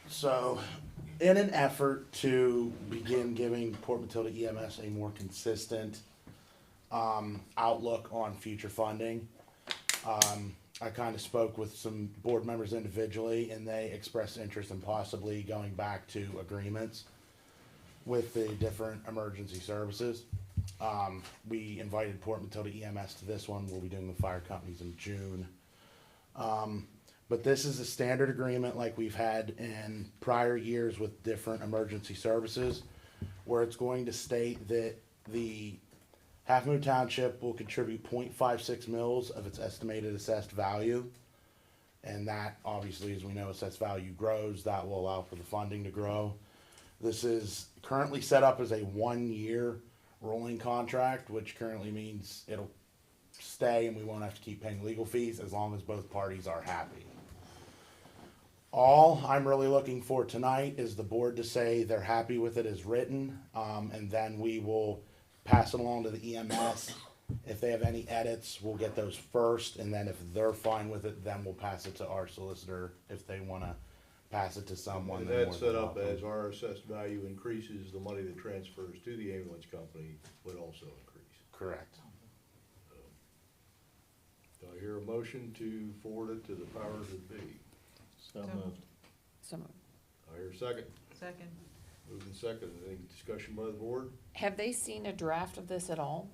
So, in an effort to begin giving Port Matilda EMS a more consistent outlook on future funding, I kind of spoke with some board members individually, and they expressed interest in possibly going back to agreements with the different emergency services. We invited Port Matilda EMS to this one. We'll be doing the fire companies in June. But this is a standard agreement like we've had in prior years with different emergency services, where it's going to state that the Halfmoon Township will contribute 0.56 mils of its estimated assessed value. And that, obviously, as we know, assessed value grows. That will allow for the funding to grow. This is currently set up as a 1-year rolling contract, which currently means it'll stay and we won't have to keep paying legal fees as long as both parties are happy. All I'm really looking for tonight is the board to say they're happy with it as written, and then we will pass it along to the EMS. If they have any edits, we'll get those first, and then if they're fine with it, then we'll pass it to our solicitor. If they want to pass it to someone. And then that's more set than up welcome. as our assessed value increases, the money that transfers to the ambulance company would also increase. Correct. Do I hear a motion to forward it to the powers that be? So moved. So, I hear a second. Second. Moving second. Any discussion by the board? have they seen a draft of this at all?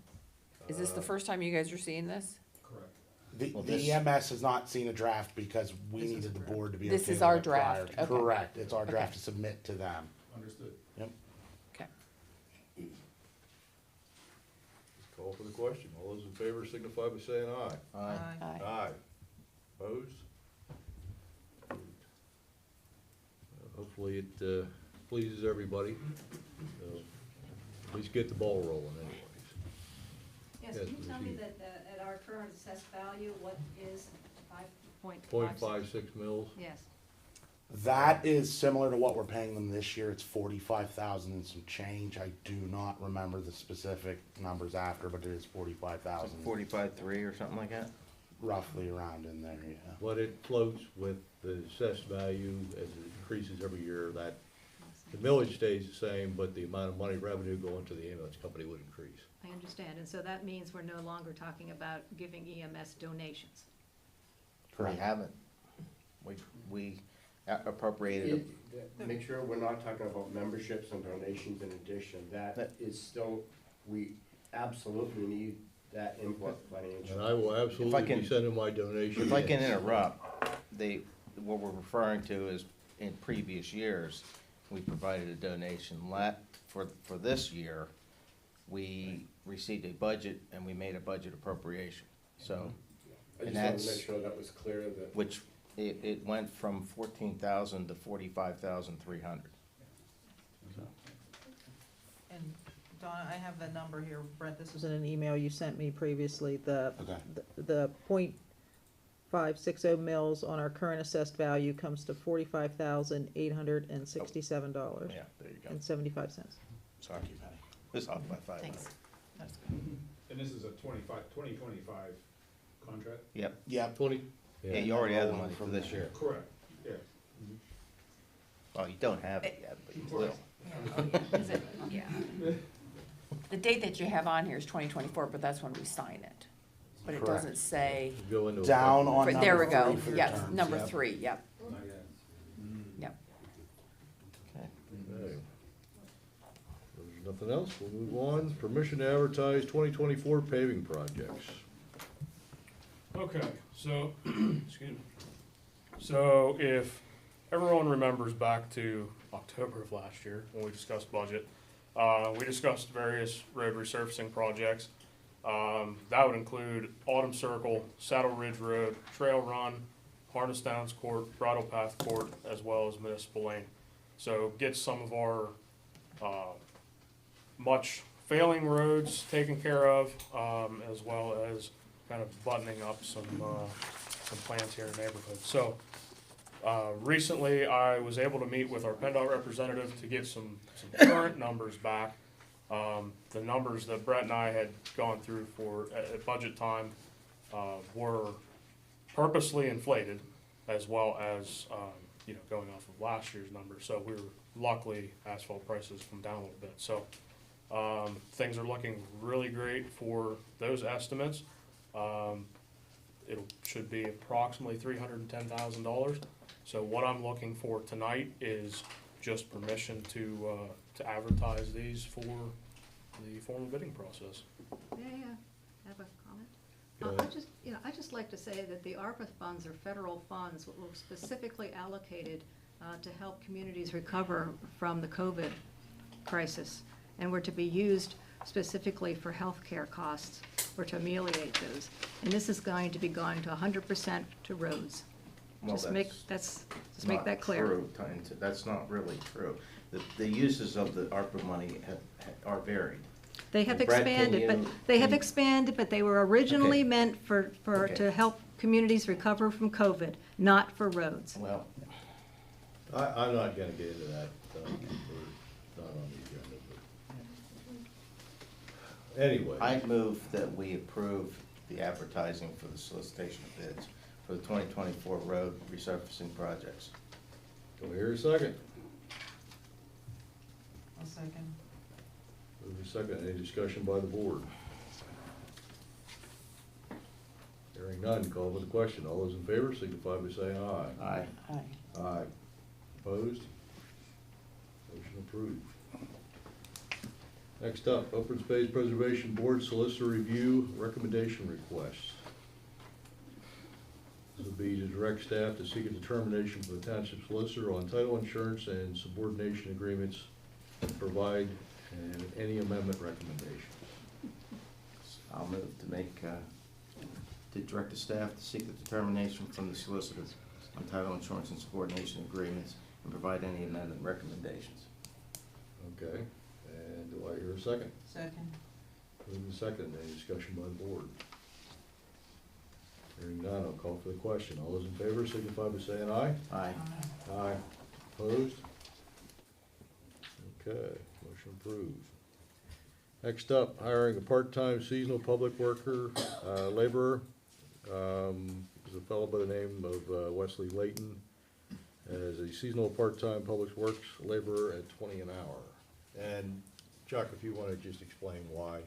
Is this the first time you guys are seeing this? The, Well, the this- EMS has not seen a draft because we needed the board to be okay This is with our it prior. draft, okay. Correct, it's our Okay. draft to submit to them. Understood. Yep. Okay. Call for the question. All those in favor signify by saying aye. Aye. Aye. Aye. Opposed? Hopefully it pleases everybody. At least get the ball rolling anyways. Yes, Yes, can you tell me Ms. that, at our current assessed value, what is 5.56? 0.56 mils. Yes. That is similar to what we're paying them this year, it's 45,000 and some change, I do not remember the specific numbers after, but it is 45,000. 45.3 or something like that? Roughly around in there, yeah. But it floats with the assessed value as it increases every year. That the millage stays the same, but the amount of money revenue going to the ambulance company would increase. I understand, and so that means we're no longer talking about giving EMS donations. We haven't. We appropriated, Make sure we're not talking about memberships and donations in addition. That is still, we absolutely need that input financially. And I will absolutely be sending my donation. if I can in. interrupt, what we're referring to is in previous years, we provided a donation. For this year, we received a budget and we made a budget appropriation, so. I and just wanted to that's- make sure that was clear that. Which, it went from 14,000 to 45,300. And Donna, I have the number here, Brent, this was in an email you sent me previously, Okay. the .560 mils on our current assessed value comes to $45,867 Yeah, there you go. and 75 cents. Sorry, Penny. It's off by 500. Thanks. That's good. And this is a 2025 contract? Yep. Yep. 20? Yeah, you already have the money for this year. Correct, yeah. Well, you don't have it yet, but you will. Is it? Yeah. The date that you have on here is 2024, but that's when we sign it. But it Correct. doesn't say, Go into Down effect. on for- there we number go, three for your yep, terms, number yep. 3, yep, yep. Okay. There's nothing else, we'll move on. Permission to advertise 2024 paving projects. Okay, so, excuse me. So if everyone remembers back to October of last year, when we discussed budget, we discussed various road resurfacing projects. That would include Autumn Circle, Saddle Ridge Road, Trail Run, Harness Downs Court, Bridle Path Court, as well as Municipal Lane. So get some of our, much failing roads taken care of, as well as kind of buttoning up some plans here in the neighborhood. So, recently, I was able to meet with our PennDOT representative to get some current numbers back. The numbers that Brett and I had gone through for, at budget time, were purposely inflated, as well as, going off of last year's numbers. So we were, luckily, asphalt prices come down a little bit. So, things are looking really great for those estimates. It should be approximately $310,000. So what I'm looking for tonight is just permission to advertise these for the formal bidding process. May I have a comment? Go ahead. I'd just like to say that the ARPA funds are federal funds that were specifically allocated to help communities recover from the COVID crisis, and were to be used specifically for healthcare costs or to ameliorate those. And this is going to be going to 100% to roads. Well, Just make that clear. True, that's not really true. The uses of the ARPA money are varied. They have And Brett, can expanded, but they were originally Okay. meant Okay. to help communities recover from COVID, not for roads. Well, I'm not gonna get into that, we're not on the agenda, but. Anyway. I move that we approve the advertising for the solicitation of bids for the 2024 road resurfacing projects. Do I hear a second? A second. Move a second, any discussion by the board? Hearing none, call for the question. All those in favor signify by saying aye. Aye. Aye. Aye. Opposed? Motion approved. Next up, Open Space Preservation Board Solicitor Review Recommendation Requests. This would be to direct staff to seek a determination from the township solicitor on title insurance and subordination agreements, and provide any amendment recommendation. I'll move to direct the staff to seek the determination from the solicitors on title insurance and subordination agreements and provide any amendment recommendations. Okay, and do I hear a second? Second. Moving second, any discussion by the board? Hearing none, I'll call for the question. All those in favor signify by saying aye. Aye. Aye. Opposed? Okay, motion approved. Next up, hiring a part-time seasonal public worker, laborer. Is a fellow by the name of Wesley Layton as a seasonal part-time public works laborer at $20 an hour. And Chuck, if you want to just explain why.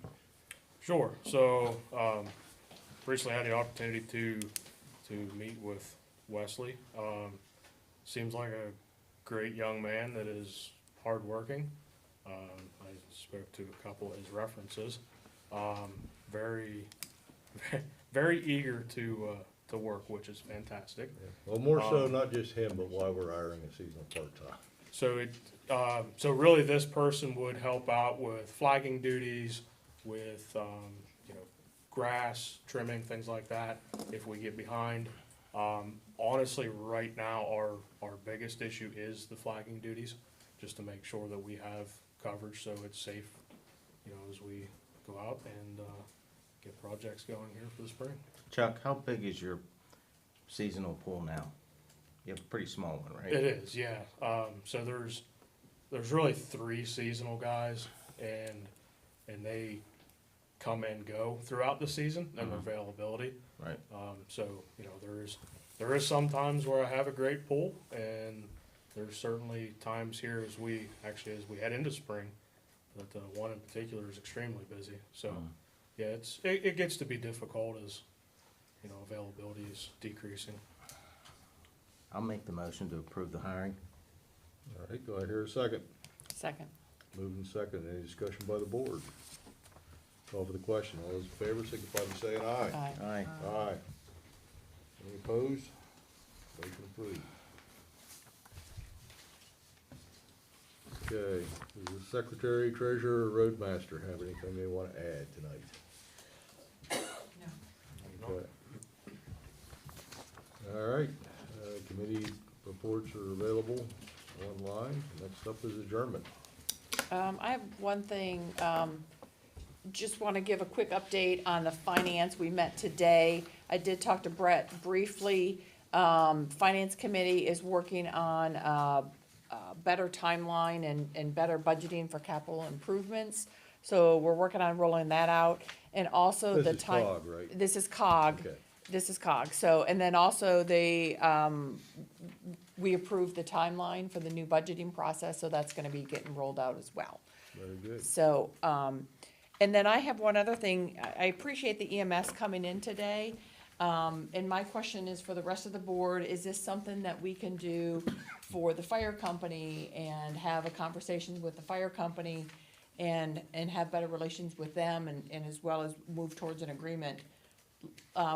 Sure. So, recently had the opportunity to meet with Wesley. Seems like a great young man that is hardworking. I spoke to a couple of his references. Very, very eager to work, which is fantastic. Yeah. Well, more so not just him, but why we're hiring a seasonal part-time. So really this person would help out with flagging duties, with, grass trimming, things like that, if we get behind. Honestly, right now, our biggest issue is the flagging duties, just to make sure that we have coverage so it's safe, as we go out and, get projects going here for the spring. Chuck, how big is your seasonal pool now? You have a pretty small one, right? It is, yeah. So there's really 3 seasonal guys, and they come and go throughout the season and their availability. Right. So there is some times where I have a great pool, and there's certainly times here as we head into spring that one in particular is extremely busy. So yeah, it gets to be difficult as availability is decreasing. I'll make the motion to approve the hiring. All right, do I hear a second? Second. Moving second, any discussion by the board? Call for the question. All those in favor signify by saying aye. Aye. Aye. Aye. Any opposed? Motion approved. Okay, does the secretary, treasurer, or roadmaster have anything they want to add tonight? No. Okay. All right, committee reports are available online. Next up is adjournment. I have one thing, just wanna give a quick update on the finance. We met today. I did talk to Brett briefly. Finance Committee is working on a better timeline and better budgeting for capital improvements. So we're working on rolling that out, and also This the is time. COG, right? This is COG. Okay. This is COG. So, and then also we approved the timeline for the new budgeting process, so that's gonna be getting rolled out as well. Very good. So, and then I have one other thing. I appreciate the EMS coming in today. And my question is for the rest of the board, is this something that we can do for the fire company and have a conversation with the fire company and have better relations with them and as well as move towards an agreement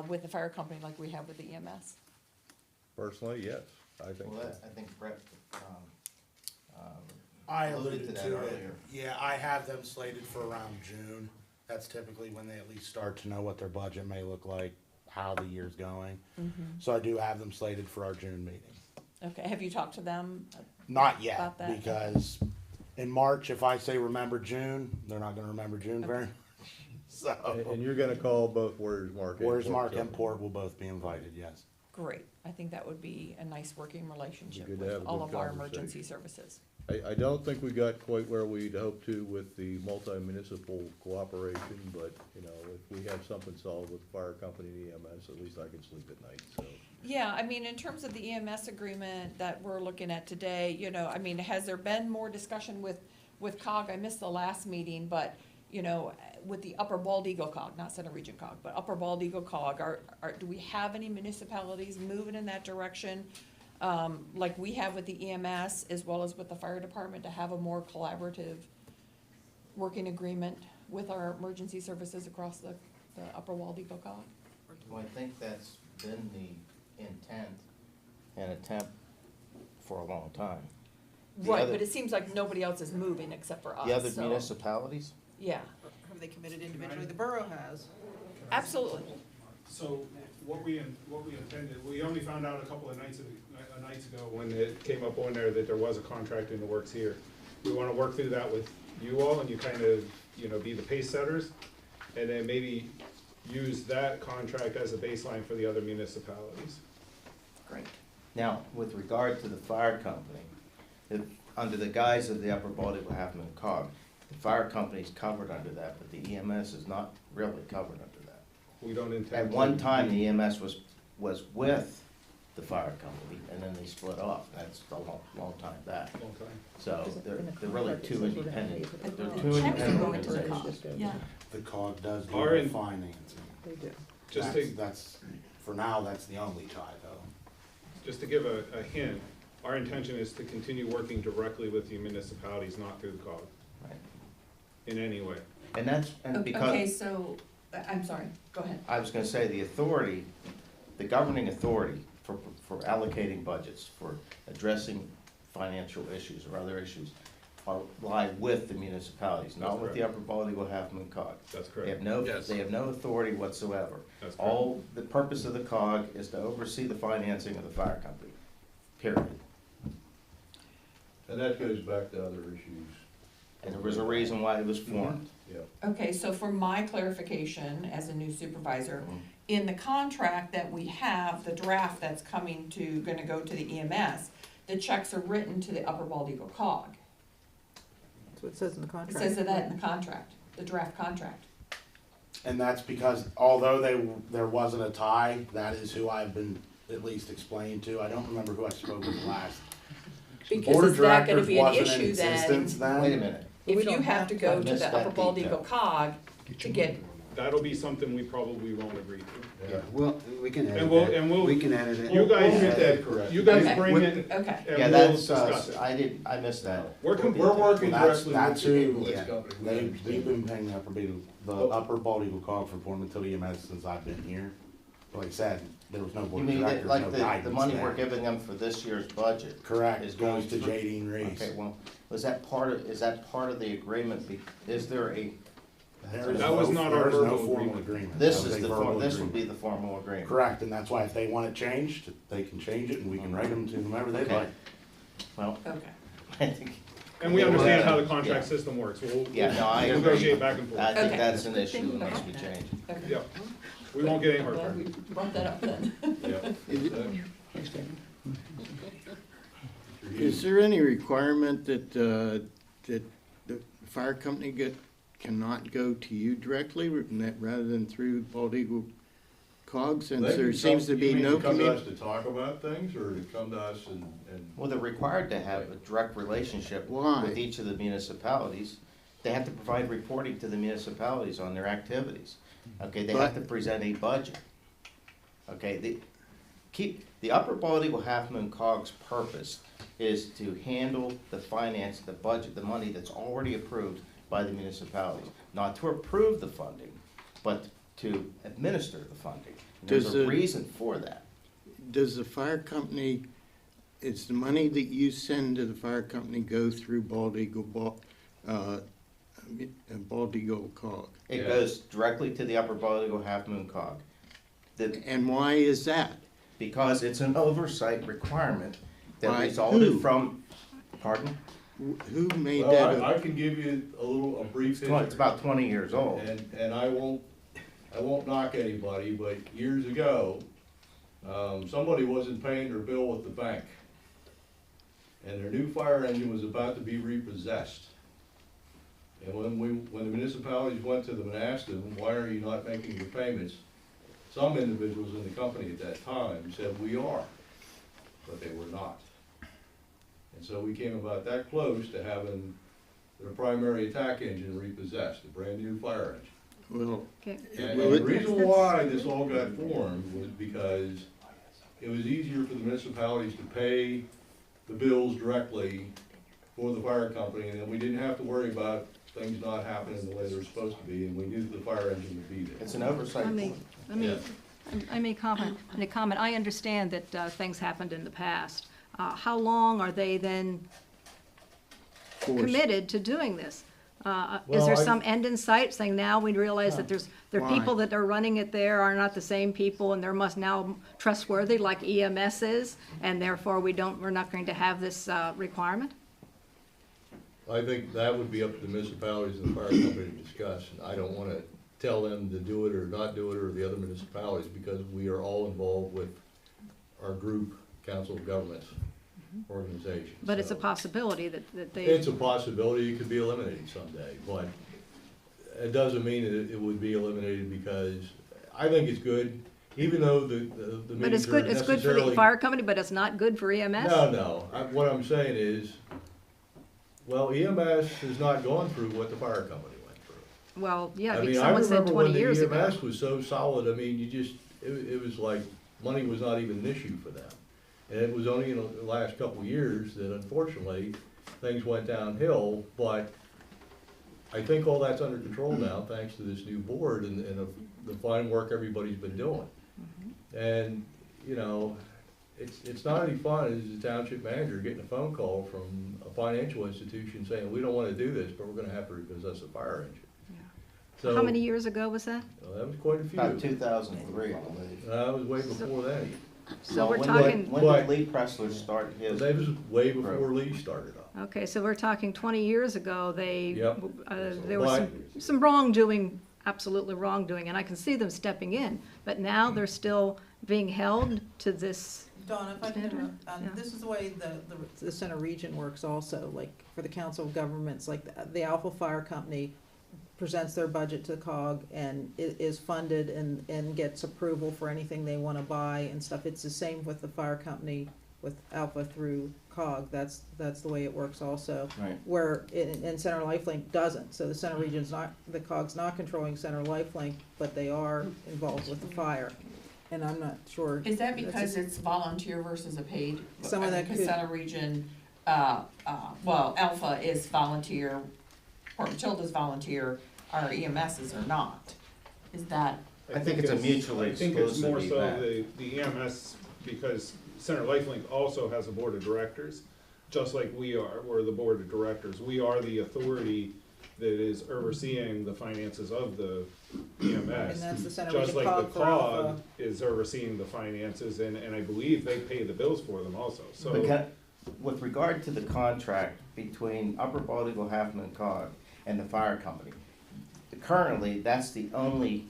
with the fire company like we have with the EMS? Personally, yes, I think Well, so. I think Brett, I alluded to alluded that to it. earlier. Yeah, I have them slated for around June. That's typically when they at least start to know what their budget may look like, how the year's going. So I do have them slated for our June meeting. Okay, have you talked to them? Not yet, About that? because in March, if I say remember June, they're not gonna remember June very much. So, And you're gonna call both Warriors Mark and Warriors Port Mark and Tilton. Port will both be invited, yes. Great. I think that would be a nice working relationship Good to have with a all good of our conversation. emergency services. I don't think we got quite where we'd hoped to with the multi-municipal cooperation, but, you know, if we have something solid with the fire company and EMS, at least I can sleep at night, so. Yeah, I mean, in terms of the EMS agreement that we're looking at today, you know, I mean, has there been more discussion with COG? I missed the last meeting, but, you know, with the Upper Bald Eagle COG, not Center Region COG, but Upper Bald Eagle COG, do we have any municipalities moving in that direction? Like we have with the EMS as well as with the fire department to have a more collaborative working agreement with our emergency services across the Upper Bald Eagle COG? Well, I think that's been the intent and attempt for a long time. The Right, other- but it seems like nobody else is moving except for us, The other so- municipalities? Yeah, Have they committed individually? The borough has. absolutely. So what we intended, we only found out a couple of nights ago when it came up on there that there was a contract in the works here. We wanna work through that with you all and you kind of, you know, be the pace setters. And then maybe use that contract as a baseline for the other municipalities. Great. Now, with regard to the fire company, under the guise of the Upper Bald Eagle Halfmoon COG, the fire company's covered under that, but the EMS is not really covered under that. We don't intend. At one time, the EMS was with the fire company, and then they split off. That's a long time back. Long time. So they're really two independent, they're two Checks are independent going to the organizations. COG, yeah. The COG does do Our the in- financing. They do. Just That's, for now, that's the only tie though. Just to give a hint, our intention is to continue working directly with the municipalities, not through the COG, Right. in any way. And that's, and Okay, because, so, I'm sorry, go ahead. I was gonna say, the authority, the governing authority for allocating budgets, for addressing financial issues or other issues, lie with the municipalities, not That's with the correct. Upper Bald Eagle Halfmoon COG. That's They correct. have no, they have no authority whatsoever. That's correct. All, the purpose of the COG is to oversee the financing of the fire company, period. And that goes back to other issues. And there was a reason why it was formed. Yeah. Okay, so for my clarification as a new supervisor, Mhm. in the contract that we have, the draft that's gonna go to the EMS, the checks are written to the Upper Bald Eagle COG. That's what it says in the It contract. says that in the contract, the draft contract. And that's because although there wasn't a tie, that is who I've been at least explained to. I don't remember who I spoke with last. The Because board of is that gonna directors be an wasn't in issue then? existence then. Wait a minute. If We you don't have have to to. go I to missed the that Upper Bald detail. Eagle COG to get, That'll be something we probably won't agree to. Yeah, well, we can edit And we'll- it. We can edit it. You guys, We'll get that correct. you guys Okay. bring it, okay. and Yeah, we'll that's, discuss it. I missed that. We're working That's directly with that's the who, ambulance yeah, company. We they've understand. been paying the Upper Bald Eagle COG for Portland Tilly EMS since I've been here. Like I said, there was no You board of mean, directors, like no the guidance money there. we're giving them for this year's budget? Correct, is goes to going through- J.D. and Reese. Okay, well, is that part of the agreement? Is there a, There is That was not our there is no verbal formal agreement. agreement. this That was is a the, verbal this would agreement. be the formal agreement? Correct, and that's why if they want it changed, they can change it and we can write them to whomever they'd Okay. like. Well, Okay. I think, And we understand how the contract system works. We'll Yeah, no, I agree. negotiate back and forth. I think Okay. that's an issue that must be changed. Yep. We won't get any Glad heartburn. we brought that up then. Is there any requirement that, that the fire company cannot go to you directly rather than through Bald Eagle COG, since They there can seems come- to be you mean no to come to us commu- to talk about things, or to come to us and? Well, they're required to have a direct relationship Why? with each of the municipalities. They have to provide reporting to the municipalities on their activities. Okay, they have to present a budget. Okay, the Upper Bald Eagle Half Moon COG's purpose is to handle the finance, the budget, the money that's already approved by the municipalities. Not to approve the funding, but to administer the funding. And there's Does a the- reason for that. Does the fire company, is the money that you send to the fire company go through Bald Eagle COG? It goes directly to the Upper Bald Eagle Half Moon COG. And why is that? Because it's an oversight requirement that By resulted who? from, pardon? Who made Well, that? I can give you a brief history. It's about 20 years old. And I won't knock anybody, but years ago, somebody wasn't paying their bill with the bank. And their new fire engine was about to be repossessed. And when the municipalities went to them and asked them, why are you not making your payments? Some individuals in the company at that time said, we are, but they were not. And so we came about that close to having their primary attack engine repossessed, a brand new fire engine. Well, And the reason why this all got formed was because it was easier for the municipalities to pay the bills directly for the fire company, and then we didn't have to worry about things not happening the way they were supposed to be, and we knew the fire engine would be there. It's an oversight. I may comment. I understand that things happened in the past. How long are they then committed to doing this? Is there some end in sight, saying now we realize that there are people that are running it there are not the same people, and they're must now trustworthy like EMS is, and therefore we're not going to have this requirement? I think that would be up to the municipalities and the fire company to discuss, and I don't wanna tell them to do it or not do it, or the other municipalities, because we are all involved with our group, Council of Governments organization. But it's a So possibility that they. it's a possibility it could be eliminated someday, but it doesn't mean that it would be eliminated, because I think it's good, even though the But it's meetings are good, it's good for the necessarily- fire company, but it's not good for EMS? No, what I'm saying is, well, EMS has not gone through what the fire company went through. Well, yeah, I mean, I someone said remember 20 when the years ago. EMS was so solid, I mean, it was like, money was not even an issue for them. And it was only in the last couple of years that unfortunately, things went downhill, but I think all that's under control now, thanks to this new board and the fine work everybody's been doing. And, you know, it's not any fun as a township manager getting a phone call from a financial institution saying, we don't wanna do this, but we're gonna have to repossess a fire engine. So, How many years ago was that? well, that was quite a few. About 2003, I believe. That was way before that. So we're When talking. did Lee Pressler start his? That was way before Lee started up. Okay, so we're talking 20 years ago, Yep. There was some wrongdoing, absolutely wrongdoing, and I can see them stepping in, but now they're still being held to this. Dawn, if I can standard? interrupt, Yeah. this is the way the center region works also, like for the Council of Governments, like the Alpha Fire Company presents their budget to COG and is funded and gets approval for anything they wanna buy and stuff. It's the same with the fire company, with Alpha through COG, that's the way it works also. Right. Where, and Center Lifelink doesn't, so the center region's not, the COG's not controlling Center Lifelink, but they are involved with the fire. And I'm not sure. Is that because it's volunteer versus a paid? Some of that Because could- Center Region, well, Alpha is volunteer, Port Matilda's volunteer, our EMSs are not. Is that? I think it's a mutually I think it's more exclusive so event. the EMS, because Center Lifelink also has a board of directors, just like we are, we're the board of directors. We are the authority that is overseeing the finances of the EMS. And that's the Center Just Region like the COG for Alpha. COG is overseeing the finances, and I believe they pay the bills for them also, so. But with regard to the contract between Upper Bald Eagle, Halfmoon Cog, and the fire company. Currently, that's the only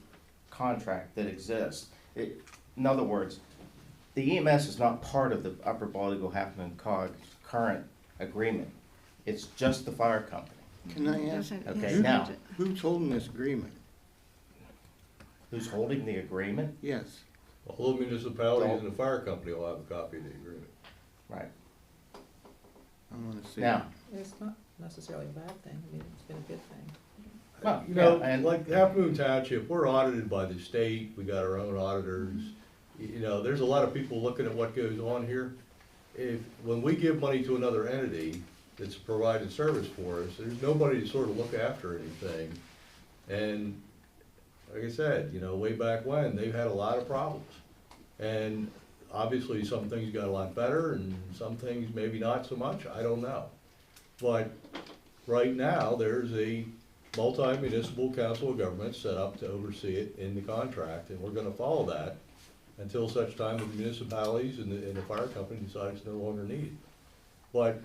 contract that exists. In other words, the EMS is not part of the Upper Bald Eagle, Halfmoon Cog current agreement. It's just the fire company. Can I ask, Okay, now, who's holding this agreement? who's holding the agreement? Yes. All the municipalities and the fire company will have a copy of the agreement. Right. I wanna see. Now, It's not necessarily a bad thing, I mean, it's been a good thing. well, You know, yeah, and like Halfmoon Township, we're audited by the state, we got our own auditors. You know, there's a lot of people looking at what goes on here. When we give money to another entity that's providing service for us, there's nobody to sort of look after anything. And like I said, you know, way back when, they've had a lot of problems. And obviously, some things got a lot better and some things maybe not so much, I don't know. But right now, there's a multi-municipal council of government set up to oversee it in the contract, and we're gonna follow that until such time that the municipalities and the fire company decide it's no longer needed. But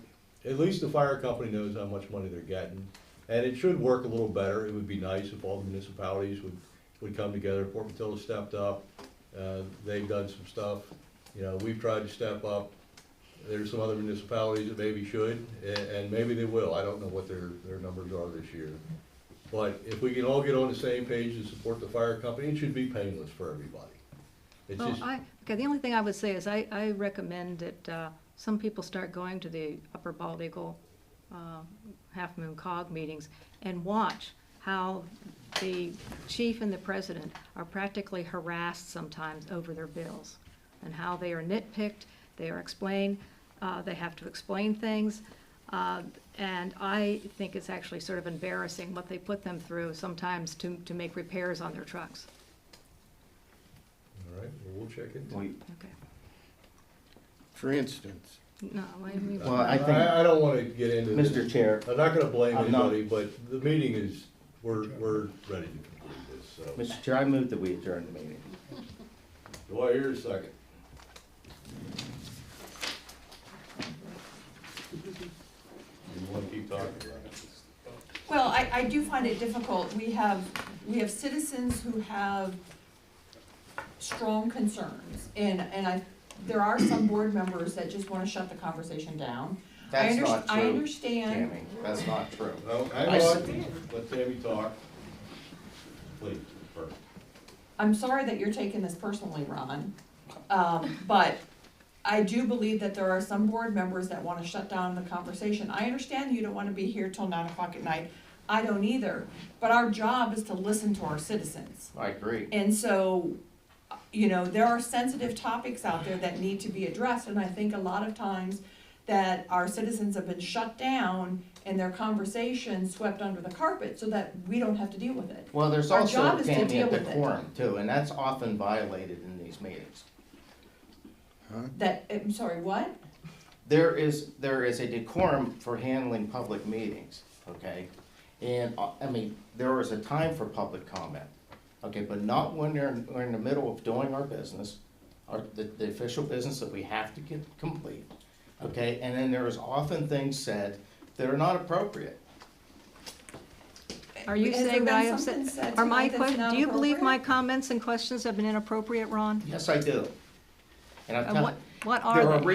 at least the fire company knows how much money they're getting, and it should work a little better. It would be nice if all the municipalities would come together. Port Matilda stepped up, they've done some stuff, you know, we've tried to step up. There's some other municipalities that maybe should, and maybe they will. I don't know what their numbers are this year. But if we can all get on the same page and support the fire company, it should be painless for everybody. It's Well, just, okay, the only thing I would say is I recommend that some people start going to the Upper Bald Eagle Halfmoon Cog meetings and watch how the chief and the president are practically harassed sometimes over their bills, and how they are nitpicked, they are explained, they have to explain things. And I think it's actually sort of embarrassing what they put them through sometimes to make repairs on their trucks. all right, well, we'll check into it. Okay. For instance, No, I mean. Well, I think, I don't wanna get into this. Mr. Chair, I'm not gonna blame I'm not- anybody, but the meeting is, we're ready to complete this, so. Mr. Chair, I move that we adjourn the meeting. Do I hear a second? You wanna keep talking about it? Well, I do find it difficult. We have citizens who have strong concerns, and there are some board members that just wanna shut the conversation down. That's not true, I understand. Tammy, that's not true. No, hang I on, s- let Tammy talk. Please, first. I'm sorry that you're taking this personally, Ron, but I do believe that there are some board members that wanna shut down the conversation. I understand you don't wanna be here till 9 o'clock at night, I don't either, but our job is to listen to our citizens. I agree. And so, you know, there are sensitive topics out there that need to be addressed, and I think a lot of times that our citizens have been shut down and their conversation swept under the carpet so that we don't have to deal with it. Well, there's Our also, job is to Tammy, deal a with it. decorum too, and that's often violated in these meetings. I'm sorry, what? There is a decorum for handling public meetings, okay? And, I mean, there is a time for public comment, okay, but not when we're in the middle of doing our business, the official business that we have to get complete, okay? And then there is often things said that are not appropriate. Are you Has there saying that I been have something said, said are my tonight that's questions, do you believe my inappropriate? comments and questions have been inappropriate, Ron? Yes, I do. And I'm And telling, what are there are they?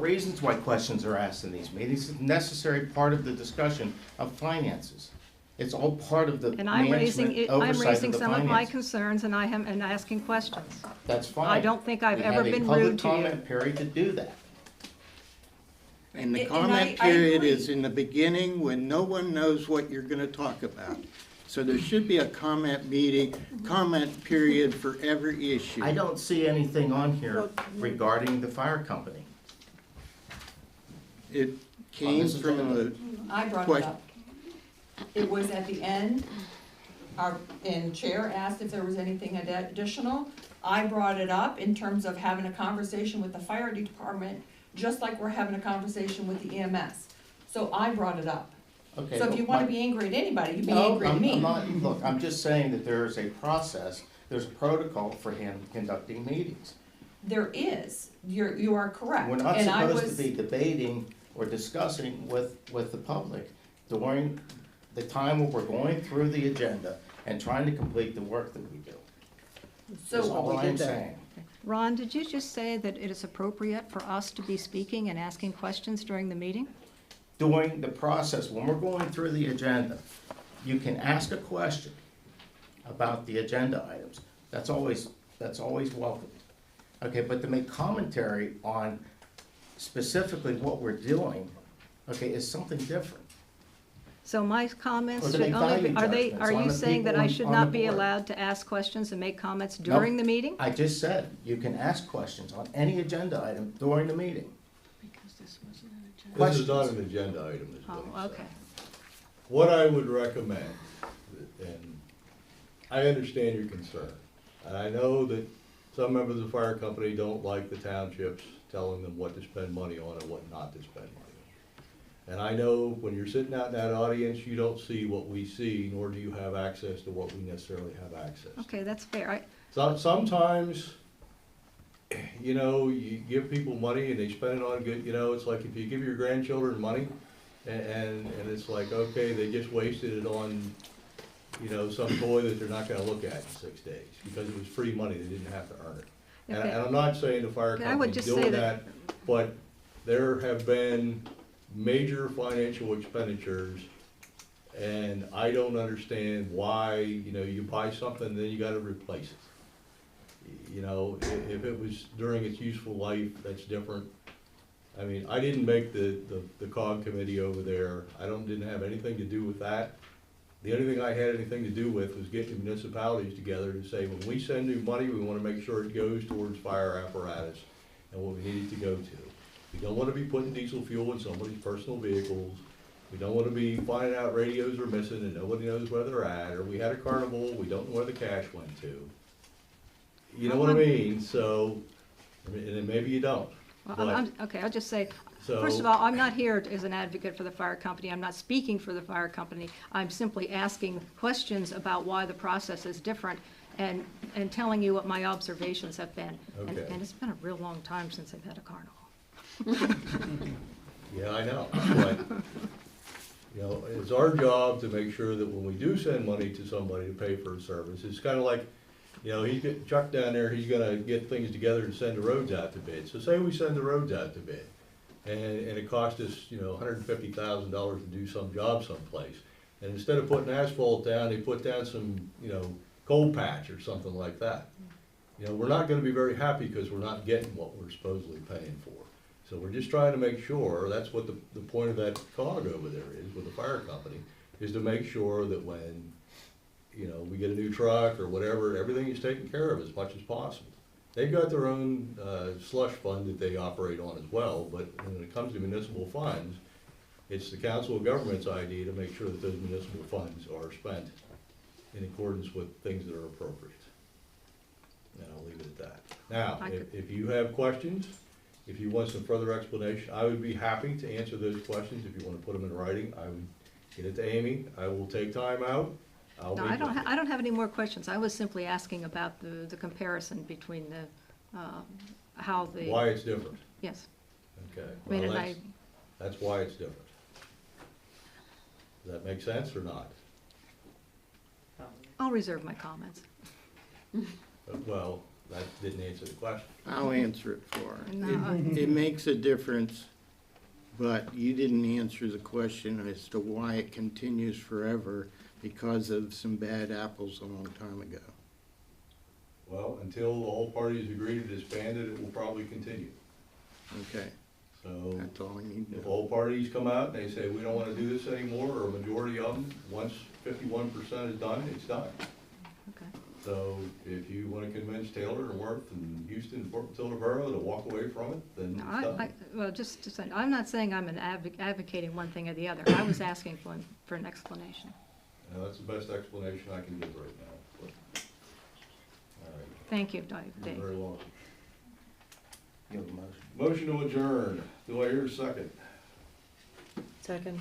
reasons why questions are asked in these meetings. It's a necessary part of the discussion of finances. It's all part of the And I'm raising, management I'm oversight raising of the some of my finance. concerns and I am, and asking questions. That's fine. I don't think I've ever been rude to We have a public you. comment period to do that. and the And comment I period agree. is in the beginning when no one knows what you're gonna talk about. So there should be a comment period for every issue. I don't see anything on here regarding the fire company. It came this from agenda. a I brought it Question. up. It was at the end, and Chair asked if there was anything additional. I brought it up in terms of having a conversation with the fire department, just like we're having a conversation with the EMS. So I brought it up. Okay. So if but you wanna my- be angry at anybody, you be No, angry at me. I'm not, look, I'm just saying that there is a process, there's a protocol for conducting meetings. There is, you are correct. We're not And I supposed was- to be debating or discussing with the public during the time when we're going through the agenda and trying to complete the work that we do. That's all I'm saying. Ron, did you just say that it is appropriate for us to be speaking and asking questions during the meeting? During the process, when we're going through the agenda, you can ask a question about the agenda items. That's always welcome. Okay, but to make commentary on specifically what we're doing, okay, is something different. So my comments Or to should make only, value are judgments on you the saying that people I on- should on not the be board. allowed to ask questions and make comments Nope. during the meeting? I just said, you can ask questions on any agenda item during the meeting. Because this wasn't an agenda. This is not an agenda item, is what Oh, he said. okay. What I would recommend, and I understand your concern, and I know that some members of the fire company don't like the townships telling them what to spend money on and what not to spend money on. And I know when you're sitting out in that audience, you don't see what we see, nor do you have access to what we necessarily have access to. Okay, that's fair. Sometimes, you know, you give people money and they spend it on good, you know, it's like if you give your grandchildren money and it's like, okay, they just wasted it on, you know, some toy that they're not gonna look at in 6 days because it was free money, they didn't have to earn it. Okay. And I'm not saying the fire I would company's just say doing that- that, but there have been major financial expenditures, and I don't understand why, you know, you buy something, then you gotta replace it. You know, if it was during its useful life, that's different. I mean, I didn't make the COG committee over there, didn't have anything to do with that. The only thing I had anything to do with was getting municipalities together to say, when we send new money, we wanna make sure it goes towards fire apparatus and what we need it to go to. We don't wanna be putting diesel fuel in somebody's personal vehicles. We don't wanna be finding out radios are missing and nobody knows where they're at, or we had a carnival, we don't know where the cash went to. You know what I mean? So, and then maybe you don't. Well, okay, I'll just say, So- first of all, I'm not here as an advocate for the fire company. I'm not speaking for the fire company. I'm simply asking questions about why the process is different and telling you what my observations have been. Okay. And it's been a real long time since I've had a carnival. Yeah, I know, but, you know, it's our job to make sure that when we do send money to somebody to pay for a service, it's kinda like, you know, Chuck down there, he's gonna get things together to send the roads out to bid. So say we send the roads out to bid, and it cost us, you know, $150,000 to do some job someplace. And instead of putting asphalt down, they put down some, you know, coal patch or something like that. You know, we're not gonna be very happy because we're not getting what we're supposedly paying for. So we're just trying to make sure, that's what the point of that COG over there is with the fire company, is to make sure that when, you know, we get a new truck or whatever, everything is taken care of as much as possible. They've got their own slush fund that they operate on as well, but when it comes to municipal funds, it's the council of government's idea to make sure that those municipal funds are spent in accordance with things that are appropriate. And I'll leave it at that. Now, if you have questions, if you want some further explanation, I would be happy to answer those questions. If you want to put them in writing, I would get it to Amy. I will take time out. I'll No, meet I don't, with you. I don't have any more questions. I was simply asking about the comparison between how the. Why it's different. Yes. Okay, I mean, well, and that's why it's different. Does that make sense or not? I'll reserve my comments. Well, that didn't answer the question. I'll answer it for her. No, It makes a difference, but you didn't answer the question as to why it continues forever because of some bad apples a long time ago. Well, until all parties agree to disband it, it will probably continue. Okay, So that's all I need to if know. all parties come out and they say, we don't want to do this anymore, or a majority of them, once 51% is done, it's done. okay. So if you want to convince Taylor and Worth and Houston and Fort Matilda Borough to walk away from it, then No, it's done. well, just to say, I'm not saying I'm advocating one thing or the other. I was asking for an explanation. Now, that's the best explanation I can give right now. All right, Thank you, you're Dave. very welcome. You have a motion? Motion to adjourn. Do I hear a second? Second.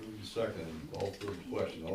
Move to second. Call for the question.